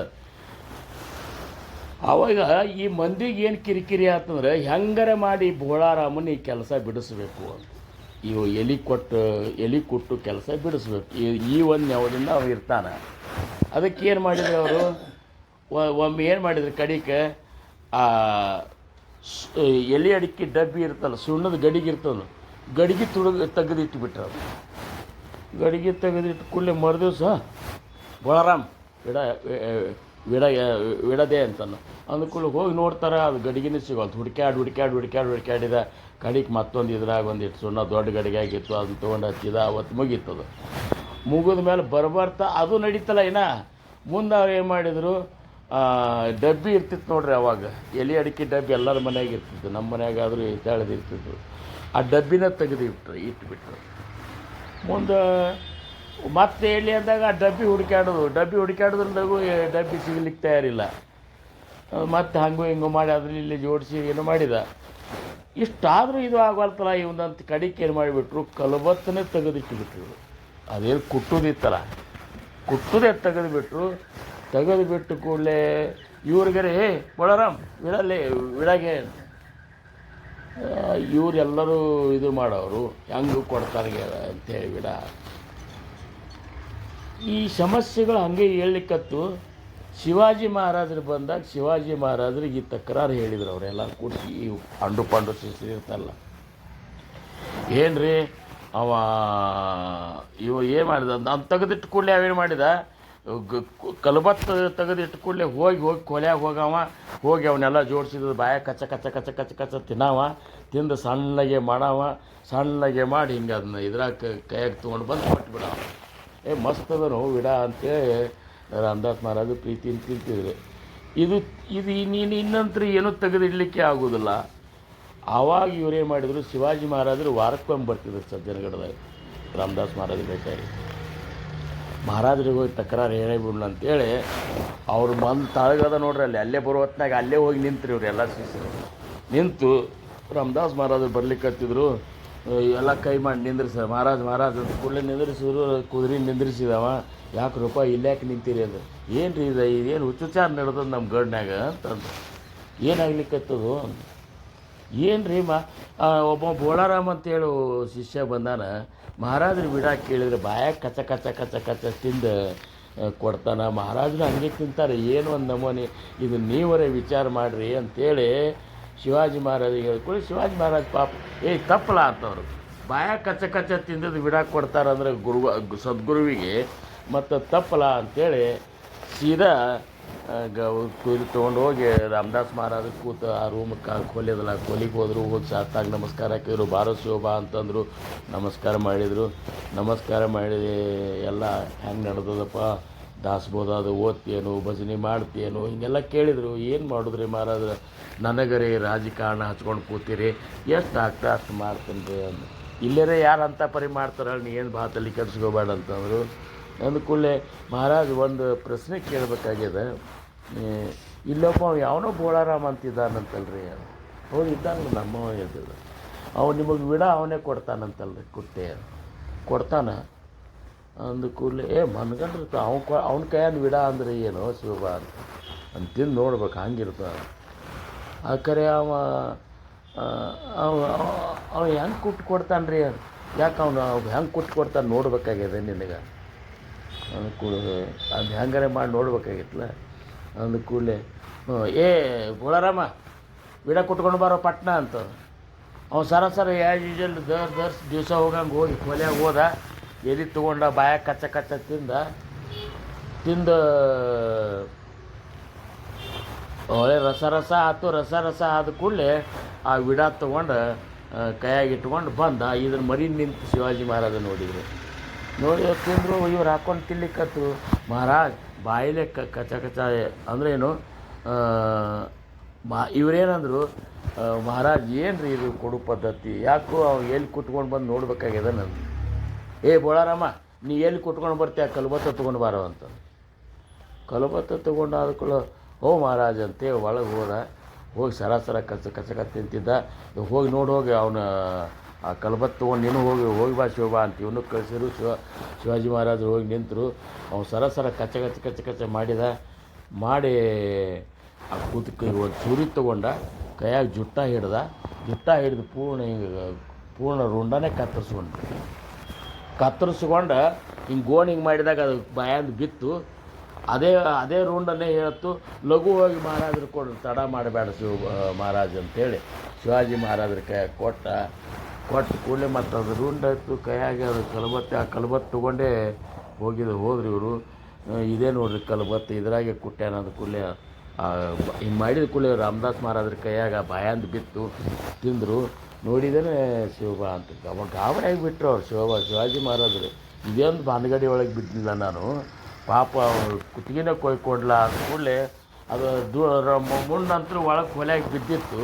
ಆವಾಗ ಈ ಮಂದಿಗೆ ಏನು ಕಿರಿಕಿರಿ ಆತಂದ್ರೆ ಹೆಂಗಾರ ಮಾಡಿ ಬೋಳಾರಾಮನ ಈ ಕೆಲಸ ಬಿಡಿಸ್ಬೇಕು ಅಂತ. ಇವು ಎಲೆ ಕೊಟ್ಟು ಕೆಲಸ ಬಿಡಿಸ್ಬೇಕು. ಈ ಒಂದು ನೆವದಿಂದ ಅವ ಇರ್ತಾನೆ. ಅದಕ್ಕೆ ಏನು ಮಾಡಿದ್ರು ಅವರು, ಒಮ್ಮೆ ಏನು ಮಾಡಿದ್ರು, ಕಡಿಕೆ ಆ ಎಲೆ ಅಡಿಕೆ ಡಬ್ಬಿ ಇರ್ತಲ್ಲ, ಸುಣ್ಣದ ಗಡಿಗೆ ಇರ್ತಲ್ಲ, ಗಡಿಗೆ ತೆಗೆದಿಟ್ಟುಬಿಟ್ರು. ಅವರು ಗಡಿಗೆ ತೆಗೆದಿಟ್ಟು ಕೂಡಲೇ ಮರುದಿವ್ಸ ಬೋಳಾರಾಮ್ ವಿಡದೆ ಅಂತಾನೆ ಅಂದ್ಕೂಲ ಹೋಗಿ ನೋಡ್ತಾರೆ. ಅದು ಗಡಿಗೆನೇ ಸಿಗೋಲ್ತು. ಹುಡ್ಕ್ಯಾಡಿದ ಕಡಿಗೆ ಮತ್ತೊಂದು ಇದ್ರಾಗ ಒಂದಿಟ್ಟು ಸುಣ್ಣ ದೊಡ್ಡ ಗಡಿಗೆ ಆಗಿತ್ತು. ಅದನ್ನ ತೊಗೊಂಡು ಹಚ್ಚಿದ. ಅವತ್ತು ಮುಗೀತದು. ಮುಗಿದ ಮೇಲೆ ಬರ್ತಾ ಅದು ನಡೀತಲ್ಲ. ಇನ್ನು ಮುಂದೆ ಅವ್ರು ಏನು ಮಾಡಿದರು, ಡಬ್ಬಿ ಇರ್ತಿತ್ತು ನೋಡ್ರಿ. ಅವಾಗ ಎಲೆ ಅಡಿಕೆ ಡಬ್ಬಿ ಎಲ್ಲರ ಮನೆಯಾಗ ಇರ್ತಿತ್ತು. ನಮ್ಮ ಮನೆಯಾಗಾದರೂ ಇರ್ತಿತ್ತು. ಆ ಡಬ್ಬಿನ ಇಟ್ಬಿಟ್ರು. ಮುಂದೆ ಮತ್ತೆ ಎಲ್ಲಿ ಅಂದಾಗ ಆ ಡಬ್ಬಿ ಹುಡುಕ್ಯಾಡೋದ್ರದಾಗೂ ಡಬ್ಬಿ ಸಿಗ್ಲಿಕ್ಕೆ ತಯಾರಿಲ್ಲ. ಮತ್ತು ಹಿಂಗೂ ಮಾಡಿ ಅದ್ರ ಇಲ್ಲಿ ಜೋಡಿಸಿ ಏನು ಮಾಡಿದ. ಇಷ್ಟಾದರೂ ಇದು ಆಗಲ್ತಲ್ಲ ಇವನಂತ ಕಡಿಕೆ ಏನು ಮಾಡಿಬಿಟ್ರು, ಕಲಬತ್ತನೇ ತೆಗೆದಿಟ್ಟುಬಿಟ್ರು. ಅದೇನು ಕುಟ್ಟೋದಿತ್ತಲ್ಲ, ಕುಟ್ಟೋದೇ ತೆಗೆದುಬಿಟ್ರು. ಕೂಡಲೇ ಇವ್ರಿಗರೆ ಬಳರಾಮ್ ವಿಡಲ್ಲಿ ವಿಡಾಗೆ ಇವರೆಲ್ಲರೂ ಇದು ಮಾಡೋರು ಹೆಂಗೆ ಕೊಡ್ತಾರೆ ಅಂತೇಳಿ ವಿಡ ಈ ಸಮಸ್ಯೆಗಳು ಹಾಗೆ ಹೇಳಲಿಕ್ಕತ್ತು. ಶಿವಾಜಿ ಮಹಾರಾಜರು ಬಂದಾಗ ಶಿವಾಜಿ ಮಹಾರಾಜರಿಗೆ ಈ ತಕರಾರು ಹೇಳಿದ್ರು ಅವರೆಲ್ಲ ಕೂಡಿಸಿ ಈ ಅಂಡು ಪಾಂಡು ಇರ್ತಲ್ಲ. ಏನು ರೀ ಅವ ಏನು ಮಾಡಿದ ನಾನು ತೆಗೆದಿಟ್ಟು ಕೂಡಲೇ ಅವೇನು ಮಾಡಿದ ಕಲ್ಬತ್ತು ತೆಗೆದಿಟ್ಟು ಕೂಡಲೇ ಹೋಗಿ ಕೊಲೆಯಾಗ ಹೋಗಿ ಅವನ್ನೆಲ್ಲ ಜೋಡಿಸಿದ ಬಾಯ ಕಚ್ಚ ಕಚ್ಚ ಕಚ್ಚ ಕಚ್ಚ ಕಚ್ಚ ತಿಂದು ಸಣ್ಣಗೆ ಸಣ್ಣಗೆ ಮಾಡಿ ಹಿಂಗೆ ಅದನ್ನ ಇದ್ರಾಗ ಕೈಯಾಗ ತೊಗೊಂಡು ಬಂದು ಕೊಟ್ಬಿಡವ. ಮಸ್ತ್ ಅದನು ವಿಡ ಅಂತೇಳಿ ರಾಮದಾಸ್ ಮಹಾರಾಜರು ಪ್ರೀತಿಯಿಂದ ತಿಂತಿದ್ರು. ಇದು ನೀನು ಇನ್ನಂತರ ಏನೂ ತೆಗೆದಿಡಲಿಕ್ಕೆ ಆಗೋದಿಲ್ಲ. ಆವಾಗ ಇವರೇನು ಮಾಡಿದರು, ಶಿವಾಜಿ ಮಹಾರಾಜರು ವಾರಕ್ಕೊಮ್ಮೆ ಬರ್ತಿದ್ರು ಸಜ್ಜನಗಢದಾಗ ರಾಮದಾಸ್ ಮಹಾರಾಜರು ಬೇಕಾಗಿ. ಮಹಾರಾಜರಿಗೆ ಹೋಗಿ ತಕರಾರು ಹೇಳಿಬಿಡ್ಲ ಅಂತೇಳಿ ಅವ್ರು ಬಂದು ತಳಗದ ನೋಡ್ರಿ ಅಲ್ಲೇ ಬರೋ ಹೊತ್ನಾಗ ಅಲ್ಲೇ ಹೋಗಿ ನಿಂತ್ರಿ ಇವ್ರು ಎಲ್ಲ ಶಿಷ್ಯರು ನಿಂತು ರಾಮದಾಸ್ ಮಹಾರಾಜರು ಬರ್ಲಿಕ್ಕತ್ತಿದ್ರು. ಎಲ್ಲ ಕೈ ಮಾಡಿ ನಿಂದ್ರಿಸ ಮಹಾರಾಜ್ ಅಂತ ಕೂಡಲೇ ನಿಂದ್ರಿಸಿದ್ರು. ಕುದುರೆ ನಿಂದ್ರಿಸಿದವ. ಯಾಕೆ ರೂಪಾಯಿ ಇಲ್ಲಾಕೆ ನಿಂತೀರಿ ಅಂದ್ರೆ ಏನು ರೀ ಇದೇನು ಹುಚ್ಚುಚಾರ ನಡೆದದು ನಮ್ಮ ಗಡ್ನ್ಯಾಗ ಅಂತಂದು. ಏನಾಗ್ಲಿಕ್ಕತ್ತದು ಏನು ರೀ ಒಬ್ಬ ಬೋಳಾರಾಮ್ ಅಂತೇಳು ಶಿಷ್ಯ ಬಂದಾನ. ಮಹಾರಾಜರು ಬಿಡಾಕೆ ಕೇಳಿದ್ರೆ ಬಾಯಾಗ ಕಚ್ಚ ಕಚ್ಚ ಕಚ್ಚ ಕಚ್ಚ ತಿಂದು ಕೊಡ್ತಾನೆ. ಮಹಾರಾಜರು ಹಂಗೆ ತಿಂತಾರೆ. ಏನು ಒಂದು ನಮೂನಿ, ಇದು ನೀವರೇ ವಿಚಾರ ಮಾಡಿರಿ ಅಂತೇಳಿ ಶಿವಾಜಿ ಮಹಾರಾಜಿಗೆ ಹೇಳ್ಕೊಳ್ಳಿ. ಶಿವಾಜಿ ಮಹಾರಾಜ್ ಪಾಪ ತಪ್ಪಲ್ಲ ಅಂತವ್ರು ಬಾಯಾಗ ಕಚ್ಚ ಕಚ್ಚ ತಿಂದದ್ದು ಬಿಡಾಕೆ ಕೊಡ್ತಾರಂದ್ರೆ ಸದ್ಗುರುವಿಗೆ ಮತ್ತು ತಪ್ಪಲ್ಲ ಅಂಥೇಳಿ ಸೀದಾ ಕುದುರೆ ತೊಗೊಂಡು ಹೋಗಿ ರಾಮದಾಸ್ ಮಹಾರಾಜರು ಕೂತು ಆ ರೂಮ್ ಕೊಲಿಯದಲ್ಲ ಕೊಲಿಗೆ ಹೋದರು. ಹೋಗಿ ಸಾತ್ತಾಗ ನಮಸ್ಕಾರ ಹಾಕಿದ್ರು. ಬಾರೋ ಶಿವಬಾ ಅಂತಂದರು. ನಮಸ್ಕಾರ ಮಾಡಿದರು. ನಮಸ್ಕಾರ ಮಾಡಿ ಎಲ್ಲ ಹೆಂಗೆ ನಡೆದದಪ್ಪ ದಾಸ್ಬೋದ ಅದು ಓದ್ತೇನು ಭಜನೆ ಮಾಡ್ತೇನು ಹಿಂಗೆಲ್ಲ ಕೇಳಿದರು. ಏನು ಮಾಡಿದ್ರಿ ಮಹಾರಾಜರು, ನನಗರಿ ರಾಜಕಾರಣ ಹಚ್ಕೊಂಡು ಕೂತೀರಿ, ಎಷ್ಟು ಆಗ್ತಾ ಅಷ್ಟು ಮಾಡ್ತೀನಿ ರೀ ಅಂದು. ಇಲ್ಲೇ ಯಾರು ಅಂಥ ಪರಿ ಮಾಡ್ತಾರ ನೀ ಏನು ಭಾತಲ್ಲಿ ಕೆಡ್ಸ್ಕೋಬೇಡ ಅಂತಂದರು. ಅಂದ ಕೂಡಲೇ ಮಹಾರಾಜ್ ಒಂದು ಪ್ರಶ್ನೆ ಕೇಳಬೇಕಾಗ್ಯದ. ಇಲ್ಲೊಬ್ಬ ಯಾವನೋ ಬೋಳಾರಾಮ್ ಅಂತಿದ್ದಾನಂತಲ್ರಿ. ಹೌದು ಇದ್ದಾನ ನಮ್ಮವ ಇದ್ದಿಲ್ಲ. ಅವ್ನು ನಿಮಗೆ ವಿಡ ಅವನೇ ಕೊಡ್ತಾನಂತಲ್ರಿ, ಕುಟ್ಟೆ ಕೊಡ್ತಾನೆ. ಅಂದ ಕೂಡಲೇ ಮನ್ಗಂಡ್ರಿ ಅವ್ನ ಕೈಯಾಗ ವಿಡ ಅಂದ್ರೆ ಏನು ಶಿವಬ ಅಂತ ತಿಂದು ನೋಡ್ಬೇಕು ಹಂಗಿರ್ತಾನೆ. ಆ ಕರೆ ಅವ ಹೆಂಗೆ ಕುಟ್ಟು ಕೊಡ್ತಾನೆ ರೀ, ಯಾಕೆ ಅವನು ಹೆಂಗೆ ಕುಟ್ಟು ಕೊಡ್ತಾನೆ ನೋಡ್ಬೇಕಾಗ್ಯದ ನಿನಗೆ ಅಂದ ಕೂಡಲೇ ಅದು ಹೆಂಗಾರೆ ಮಾಡಿ ನೋಡ್ಬೇಕಾಗಿತ್ತಲ್ಲ. ಅಂದ ಕೂಡಲೇ ಬೋಳಾರಾಮ ವಿಡ ಕುಟ್ಕೊಂಡು ಬರೋ ಪಟ್ನ ಅಂತ ಅವ್ನು ಸರ ಆ್ಯಸ್ ಯೂಶಲ್ ದಿವಸ ಹೋಗಂಗೆ ಹೋಗಿ ಕೊಲೆಯಾಗ ಹೋದ. ಎಲ್ಲಿ ತೊಗೊಂಡ ಬಾಯಾಗ ಕಚ್ಚ ಕಚ್ಚ ತಿಂದು ಒಳ್ಳೆ ರಸ ಆಯ್ತು. ರಸ ಆದ ಕೂಡಲೇ ಆ ವಿಡ ತೊಗೊಂಡು ಕೈಯಾಗ ಇಟ್ಕೊಂಡು ಬಂದ. ಇದನ್ನು ಮರಿ ನಿಂತು ಶಿವಾಜಿ ಮಹಾರಾಜ ನೋಡಿದರು. ನೋಡಿ ತಿಂದರು. ಇವ್ರು ಹಾಕ್ಕೊಂಡು ತಿನ್ಲಿಕ್ಕತ್ತು. ಮಹಾರಾಜ್ ಬಾಯಿಲೆ ಕಚ್ಚ ಕಚ್ಚ ಅಂದ್ರೇನು ಇವರೇನಂದ್ರು, ಮಹಾರಾಜ್ ಏನು ರೀ ಇದು ಕೊಡು ಪದ್ಧತಿ, ಯಾಕೋ ಅವ್ನು ಎಲ್ಲಿ ಕುಟ್ಕೊಂಡು ಬಂದು ನೋಡ್ಬೇಕಾಗ್ಯದ ನಂದು. ಬೋಳಾರಾಮ ನೀ ಎಲ್ಲಿ ಕುಟ್ಕೊಂಡು ಬರ್ತೀಯ, ಕಲ್ಬತ್ತ ತೊಗೊಂಡು ಬಾರೋ ಅಂತ. ಕಲ್ಬತ್ತ ತೊಗೊಂಡು ಆದ್ಕೊಳ್ಳೋ ಮಹಾರಾಜ್ ಅಂತೇಳಿ ಒಳಗೆ ಹೋಗಿ ಸರ ಕಚ್ಚ ತಿಂತಿದ್ದ. ಹೋಗಿ ಹೋಗಿ ಅವನು ಆ ಕಲ್ಬತ್ತು ತೊಗೊಂಡು ನೀನು ಹೋಗಿ ಬಾ ಶಿವಬಾ ಅಂತ ಇವನು ಕಳಿಸಿರು. ಶಿವಾಜಿ ಮಹಾರಾಜರು ಹೋಗಿ ನಿಂತರು. ಅವ್ನು ಸರ ಕಚ್ಚ ಮಾಡಿ ಆ ಕೂತಕ್ಕೆ ಒಂದು ಚೂರಿ ತೊಗೊಂಡ ಕೈಯಾಗ ಜುಟ್ಟ ಹಿಡ್ದು ಪೂರ್ಣ ರುಂಡನೇ ಕತ್ತರಿಸ್ಕೊಂಡು ಹಿಂಗೆ ಗೋಣಿಗೆ ಮಾಡಿದಾಗ ಅದು ಬಾಯಂದು ಬಿತ್ತು. ಅದೇ ರುಂಡನ್ನೇ ಹೇಳ್ತು, ಲಘು ಹೋಗಿ ಮಹಾರಾಜರು ಕೊಡು, ತಡ ಮಾಡಬೇಡ ಮಹಾರಾಜ್ ಅಂತೇಳಿ ಶಿವಾಜಿ ಮಹಾರಾಜರ ಕೈಯಾಗ ಕೊಟ್ಟು ಕೂಡಲೇ ಮತ್ತು ಅದು ರುಂಡ ಇತ್ತು ಕೈಯಾಗ. ಅದು ಕಲ್ಬತ್ತು ತೊಗೊಂಡೇ ಹೋದ್ರಿ ಇವರು. ಇದೇ ನೋಡ್ರಿ ಕಲ್ಬತ್ತು, ಇದ್ರಾಗೆ ಕುಟ್ಟ್ಯಾನ. ಅಂದ ಕೂಡಲೇ ಹಿಂಗೆ ಮಾಡಿದ ಕೂಡಲೇ ರಾಮದಾಸ್ ಮಹಾರಾಜರ ಕೈಯಾಗ ಬಾಯಂದು ಬಿತ್ತು. ತಿಂದರು. ನೋಡಿದರೆ ಶಿವಬಾ ಅಂತ ಅವಾಗ ಗಾಬರಿ ಆಗಿಬಿಟ್ರು ಅವ್ರು ಶಿವಾಜಿ ಮಹಾರಾಜರು. ಇದೇನು ಬಾಂಧಗಡಿ ಒಳಗೆ ಬಿದ್ದಿಲ್ಲ ನಾನು, ಪಾಪ ಕುತ್ತಿಗೆನೇ ಕೊಯ್ಕೊಡ್ಲ ಅಂದ ಕೂಡಲೇ ಅದು ಮುಂದಂತರ ಒಳಗೆ ಕೊಲೆಯಾಗಿ ಬಿದ್ದಿತ್ತು.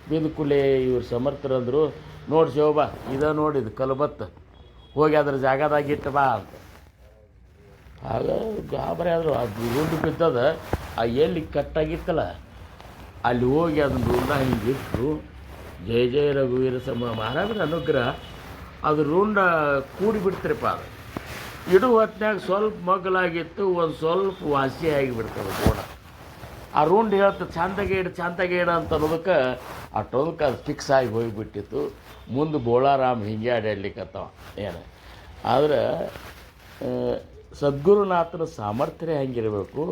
ಬಿದ್ದ ಕೂಡಲೇ ಇವ್ರು ಸಮರ್ಥರಂದರು, ನೋಡಿ ಶಿವಬಾ ನೋಡಿದ್ದು ಕಲ್ಬತ್ತು, ಹೋಗಿ ಅದ್ರ ಜಾಗದಾಗ ಇಟ್ಟು ಬಾ ಅಂತ. ಆಗ ಗಾಬರಿ ಆದರು. ಅದು ರುಂಡು ಬಿದ್ದದ ಎಲ್ಲಿ ಕಟ್ಟಾಗಿತ್ತಲ್ಲ ಅಲ್ಲಿ ಹೋಗಿ ಅದನ್ನು ರುಂಡ ಹಿಂಗಿಟ್ಟು ಜಯ ಜಯ ರಘುವೀರ ಮಹಾರಾಜರ ಅನುಗ್ರಹ ಅದು ರುಂಡ ಕೂಡಿ ಬಿಡ್ತಾರಪ್ಪ. ಅದು ಇಡು ಹೊತ್ತಿನಾಗ ಸ್ವಲ್ಪ ಮಗ್ಗಲಾಗಿತ್ತು, ಒಂದು ಸ್ವಲ್ಪ ವಾಸಿ ಆಗಿಬಿಡ್ತದೆ ಗೋಣ. ಆ ರೂಂಡ್ ಹೇಳ್ತು ಚಂದಾಗೆ ಇಡು ಅಂತ ಅನ್ನೋದಕ್ಕೆ ಅಷ್ಟೊಂದಕ್ಕೆ ಅದು ಫಿಕ್ಸ್ ಆಗಿ ಹೋಗಿಬಿಟ್ಟಿತ್ತು. ಮುಂದೆ ಬೋಳಾರಾಮ್ ಹಿಂಗೆ ಅಡ್ಯಾಡ್ಲಿಕ್ಕತ್ತವ ಏನು. ಆದ್ರೆ ಸದ್ಗುರುನಾಥನ ಸಾಮರ್ಥ್ಯ ಹೆಂಗಿರಬೇಕು,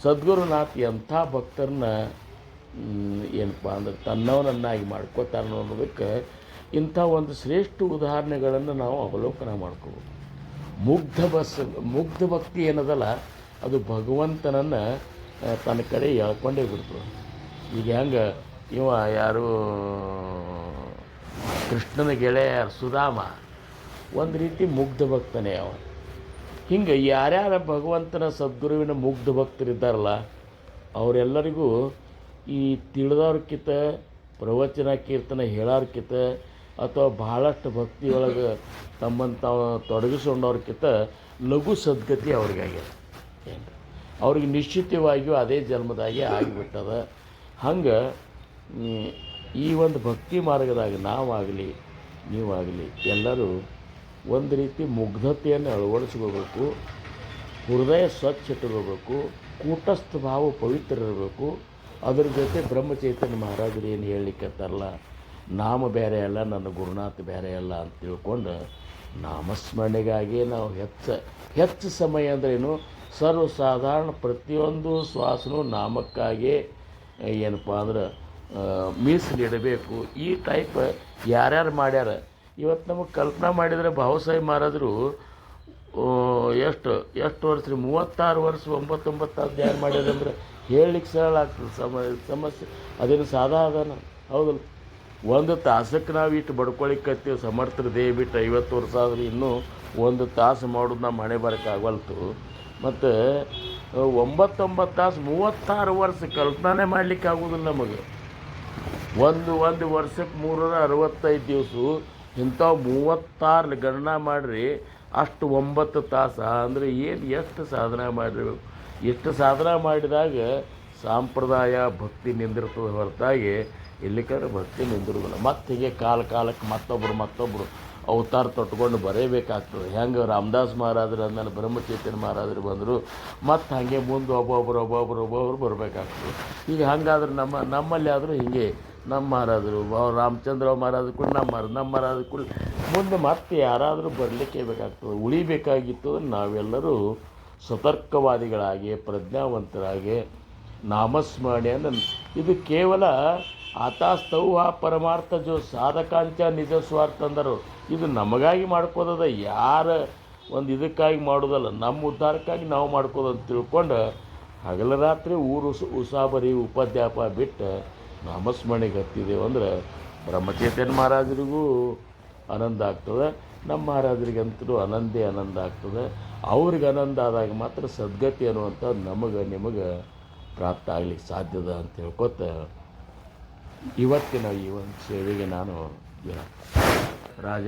ಸದ್ಗುರುನಾಥ್ ಎಂಥ ಭಕ್ತರನ್ನ ಏನಪ್ಪ ಅಂದ್ರೆ ತನ್ನವನನ್ನಾಗಿ ಮಾಡ್ಕೋತಾರೆ ಅನ್ನೋದಕ್ಕೆ ಇಂಥ ಒಂದು ಶ್ರೇಷ್ಠ ಉದಾಹರಣೆಗಳನ್ನು ನಾವು ಅವಲೋಕನ ಮಾಡ್ಕೋಬೇಕು. ಮುಗ್ಧ ಭಕ್ತಿ ಏನದಲ್ಲ ಅದು ಭಗವಂತನನ್ನು ತನ್ನ ಕಡೆ ಎಳ್ಕೊಂಡೇ ಬಿಡ್ತದೆ. ಈಗ ಹೆಂಗೆ ಇವ ಯಾರು ಕೃಷ್ಣನ ಗೆಳೆಯ ಸುಧಾಮ ಒಂದು ರೀತಿ ಮುಗ್ಧ ಭಕ್ತನೇ ಅವ. ಹಿಂಗೆ ಯಾರ್ಯಾರ ಭಗವಂತನ ಸದ್ಗುರುವಿನ ಮುಗ್ಧ ಭಕ್ತರಿದ್ದಾರಲ್ಲ ಅವರೆಲ್ಲರಿಗೂ ಈ ತಿಳಿದವ್ರಕ್ಕಿಂತ ಪ್ರವಚನ ಕೀರ್ತನ ಹೇಳೋರ್ಕಿಂತ ಅಥವಾ ಬಹಳಷ್ಟು ಭಕ್ತಿಯೊಳಗೆ ತಮ್ಮನ್ನು ತಾವು ತೊಡಗಿಸ್ಕೊಂಡವ್ರಕ್ಕಿಂತ ಲಘು ಸದ್ಗತಿ ಅವ್ರಿಗಾಗ್ಯದ. ಏನು ಅವ್ರಿಗೆ ನಿಶ್ಚಿತವಾಗಿಯೂ ಅದೇ ಜನ್ಮದಾಗೆ ಆಗಿಬಿಟ್ಟದ. ಹಂಗೆ ಈ ಒಂದು ಭಕ್ತಿ ಮಾರ್ಗದಾಗ ನಾವಾಗಲಿ ನೀವಾಗಲಿ ಎಲ್ಲರೂ ಒಂದು ರೀತಿ ಮುಗ್ಧತೆಯನ್ನು ಅಳವಡಿಸ್ಕೋಬೇಕು. ಹೃದಯ ಸ್ವಚ್ಛ ಇಟ್ಕೋಬೇಕು. ಕೂಟಸ್ಥ ಭಾವ ಪವಿತ್ರ ಇರಬೇಕು. ಅದ್ರ ಜೊತೆ ಬ್ರಹ್ಮಚೈತನ್ಯ ಮಹಾರಾಜರು ಏನು ಹೇಳಲಿಕ್ಕತ್ತಾರಲ್ಲ, ನಾಮ ಬೇರೆ ಅಲ್ಲ ನನ್ನ ಗುರುನಾಥ ಬೇರೆ ಅಲ್ಲ ಅಂತ ತಿಳ್ಕೊಂಡು ನಾಮಸ್ಮರಣೆಗಾಗಿ ನಾವು ಹೆಚ್ಚು ಸಮಯ ಅಂದ್ರೇನು ಸರ್ವಸಾಧಾರಣ ಪ್ರತಿಯೊಂದು ಶ್ವಾಸನೂ ನಾಮಕ್ಕಾಗಿ ಏನಪ್ಪ ಅಂದ್ರೆ ಮೀಸಲಿಡಬೇಕು. ಈ ಟೈಪ್ ಯಾರ್ಯಾರು ಮಾಡ್ಯಾರ ಇವತ್ತು ನಮಗೆ ಕಲ್ಪನಾ ಮಾಡಿದರೆ ಭಾವಸಾಹೇಬ್ ಮಹಾರಾಜರು ಎಷ್ಟು ವರ್ಷ ರೀ 36 ವರ್ಷ 9 ಅಧ್ಯಾಯ ಮಾಡ್ಯಾರಂದ್ರೆ ಹೇಳಲಿಕ್ಕೆ ಸರಳ ಆಗ್ತದೆ. ಸಮಸ್ಯೆ ಅದೇನು ಸಾದಾ ಅದಾನ ಹೌದಲ್ಲ. ಒಂದು ತಾಸಕ್ಕೆ ನಾವು ಇಟ್ಟು ಬಡ್ಕೊಳಿಕ್ಕತ್ತೀವಿ. ಸಮರ್ಥರು ದೇಹ ಬಿಟ್ಟು 50 ವರ್ಷ ಆದ್ರೆ ಇನ್ನೂ ಒಂದು ತಾಸು ಮಾಡೋದು ನಮ್ಮ ಮನೆ ಬರೋಕ್ಕಾಗಲ್ತು. ಮತ್ತು 9 ತಾಸು 36 ವರ್ಷ ಕಲ್ಪನೆ ಮಾಡಲಿಕ್ಕೆ ಆಗೋದಿಲ್ಲ ನಮಗೆ. ಒಂದು ವರ್ಷಕ್ಕೆ 365 ದಿವಸ ಇಂಥವು 36 ಗಣನ ಮಾಡಿರಿ. ಅಷ್ಟು 9 ತಾಸು ಅಂದರೆ ಎಷ್ಟು ಸಾಧನೆ ಮಾಡಿರ್ಬೇಕು. ಎಷ್ಟು ಸಾಧನೆ ಮಾಡಿದಾಗ ಸಾಂಪ್ರದಾಯ ಭಕ್ತಿ ನಿಂದಿರ್ತದೆ ಹೊರತಾಗಿ ಎಲ್ಲಿಕಂದ್ರೆ ಭಕ್ತಿ ನಿಂದಿರೋದಿಲ್ಲ. ಮತ್ತು ಹೀಗೆ ಕಾಲಕ್ಕೆ ಮತ್ತೊಬ್ಬರು ಅವತಾರ ತೊಟ್ಕೊಂಡು ಬರೀಬೇಕಾಗ್ತದೆ. ಹೆಂಗೆ ರಾಮದಾಸ್ ಮಹಾರಾಜರು ಅಂದಮೇಲೆ ಬ್ರಹ್ಮಚೈತನ್ಯ ಮಹಾರಾಜರು ಬಂದರು, ಮತ್ತು ಹಾಗೆ ಮುಂದೆ ಒಬ್ಬೊಬ್ಬರು ಬರಬೇಕಾಗ್ತದೆ. ಈಗ ಹಾಗಾದ್ರೆ ನಮ್ಮಲ್ಲಿ ಆದರೂ ಹೀಗೆ ನಮ್ಮ ಮಹಾರಾಜರು ರಾಮಚಂದ್ರ ಮಹಾರಾಜರು ಕೂಡ ನಮ್ಮ ಮಹಾರಾಜರು ಕೂಡ ಮುಂದೆ ಮತ್ತೆ ಯಾರಾದರೂ ಬರಲಿಕ್ಕೆ ಬೇಕಾಗ್ತದೆ. ಉಳಿಬೇಕಾಗಿತ್ತು ನಾವೆಲ್ಲರೂ ಸತರ್ಕವಾದಿಗಳಾಗಿ ಪ್ರಜ್ಞಾವಂತರಾಗಿ ನಾಮಸ್ಮರಣೆಯನ್ನು ಇದು ಕೇವಲ ಆತಾಸ್ತೌಹ ಪರಮಾರ್ಥ ಜೋ ಸಾಧಕಾಂಚ ನಿಜ ಸ್ವಾರ್ಥ ಅಂದರು. ಇದು ನಮಗಾಗಿ ಮಾಡ್ಕೋದದ, ಯಾರ ಒಂದು ಇದಕ್ಕಾಗಿ ಮಾಡೋದಲ್ಲ, ನಮ್ಮ ಉದ್ಧಾರಕ್ಕಾಗಿ ನಾವು ಮಾಡ್ಕೋದಂತ ತಿಳ್ಕೊಂಡು ಹಗಲ ರಾತ್ರಿ ಉಸಾಬರಿ ಉಪದ್ಯಾಪ ಬಿಟ್ಟು ನಾಮಸ್ಮರಣೆಗೆ ಹತ್ತಿದ್ದೇವೆ ಅಂದ್ರೆ ಬ್ರಹ್ಮಚೈತನ್ಯ ಮಹಾರಾಜರಿಗೂ ಆನಂದ ಆಗ್ತದೆ, ನಮ್ಮ ಮಹಾರಾಜರಿಗಂತೂ ಆನಂದ ಆಗ್ತದೆ. ಅವ್ರಿಗೆ ಆನಂದ ಆದಾಗ ಮಾತ್ರ ಸದ್ಗತಿ ಅನ್ನುವಂಥದ್ದು ನಿಮಗೆ ಪ್ರಾಪ್ತ ಆಗ್ಲಿಕ್ಕೆ ಸಾಧ್ಯದ ಅಂತ ಹೇಳ್ಕೊತ ಇವತ್ತಿನ ಈ ಒಂದು ಸೇವೆಗೆ ನಾನು ರಾಜ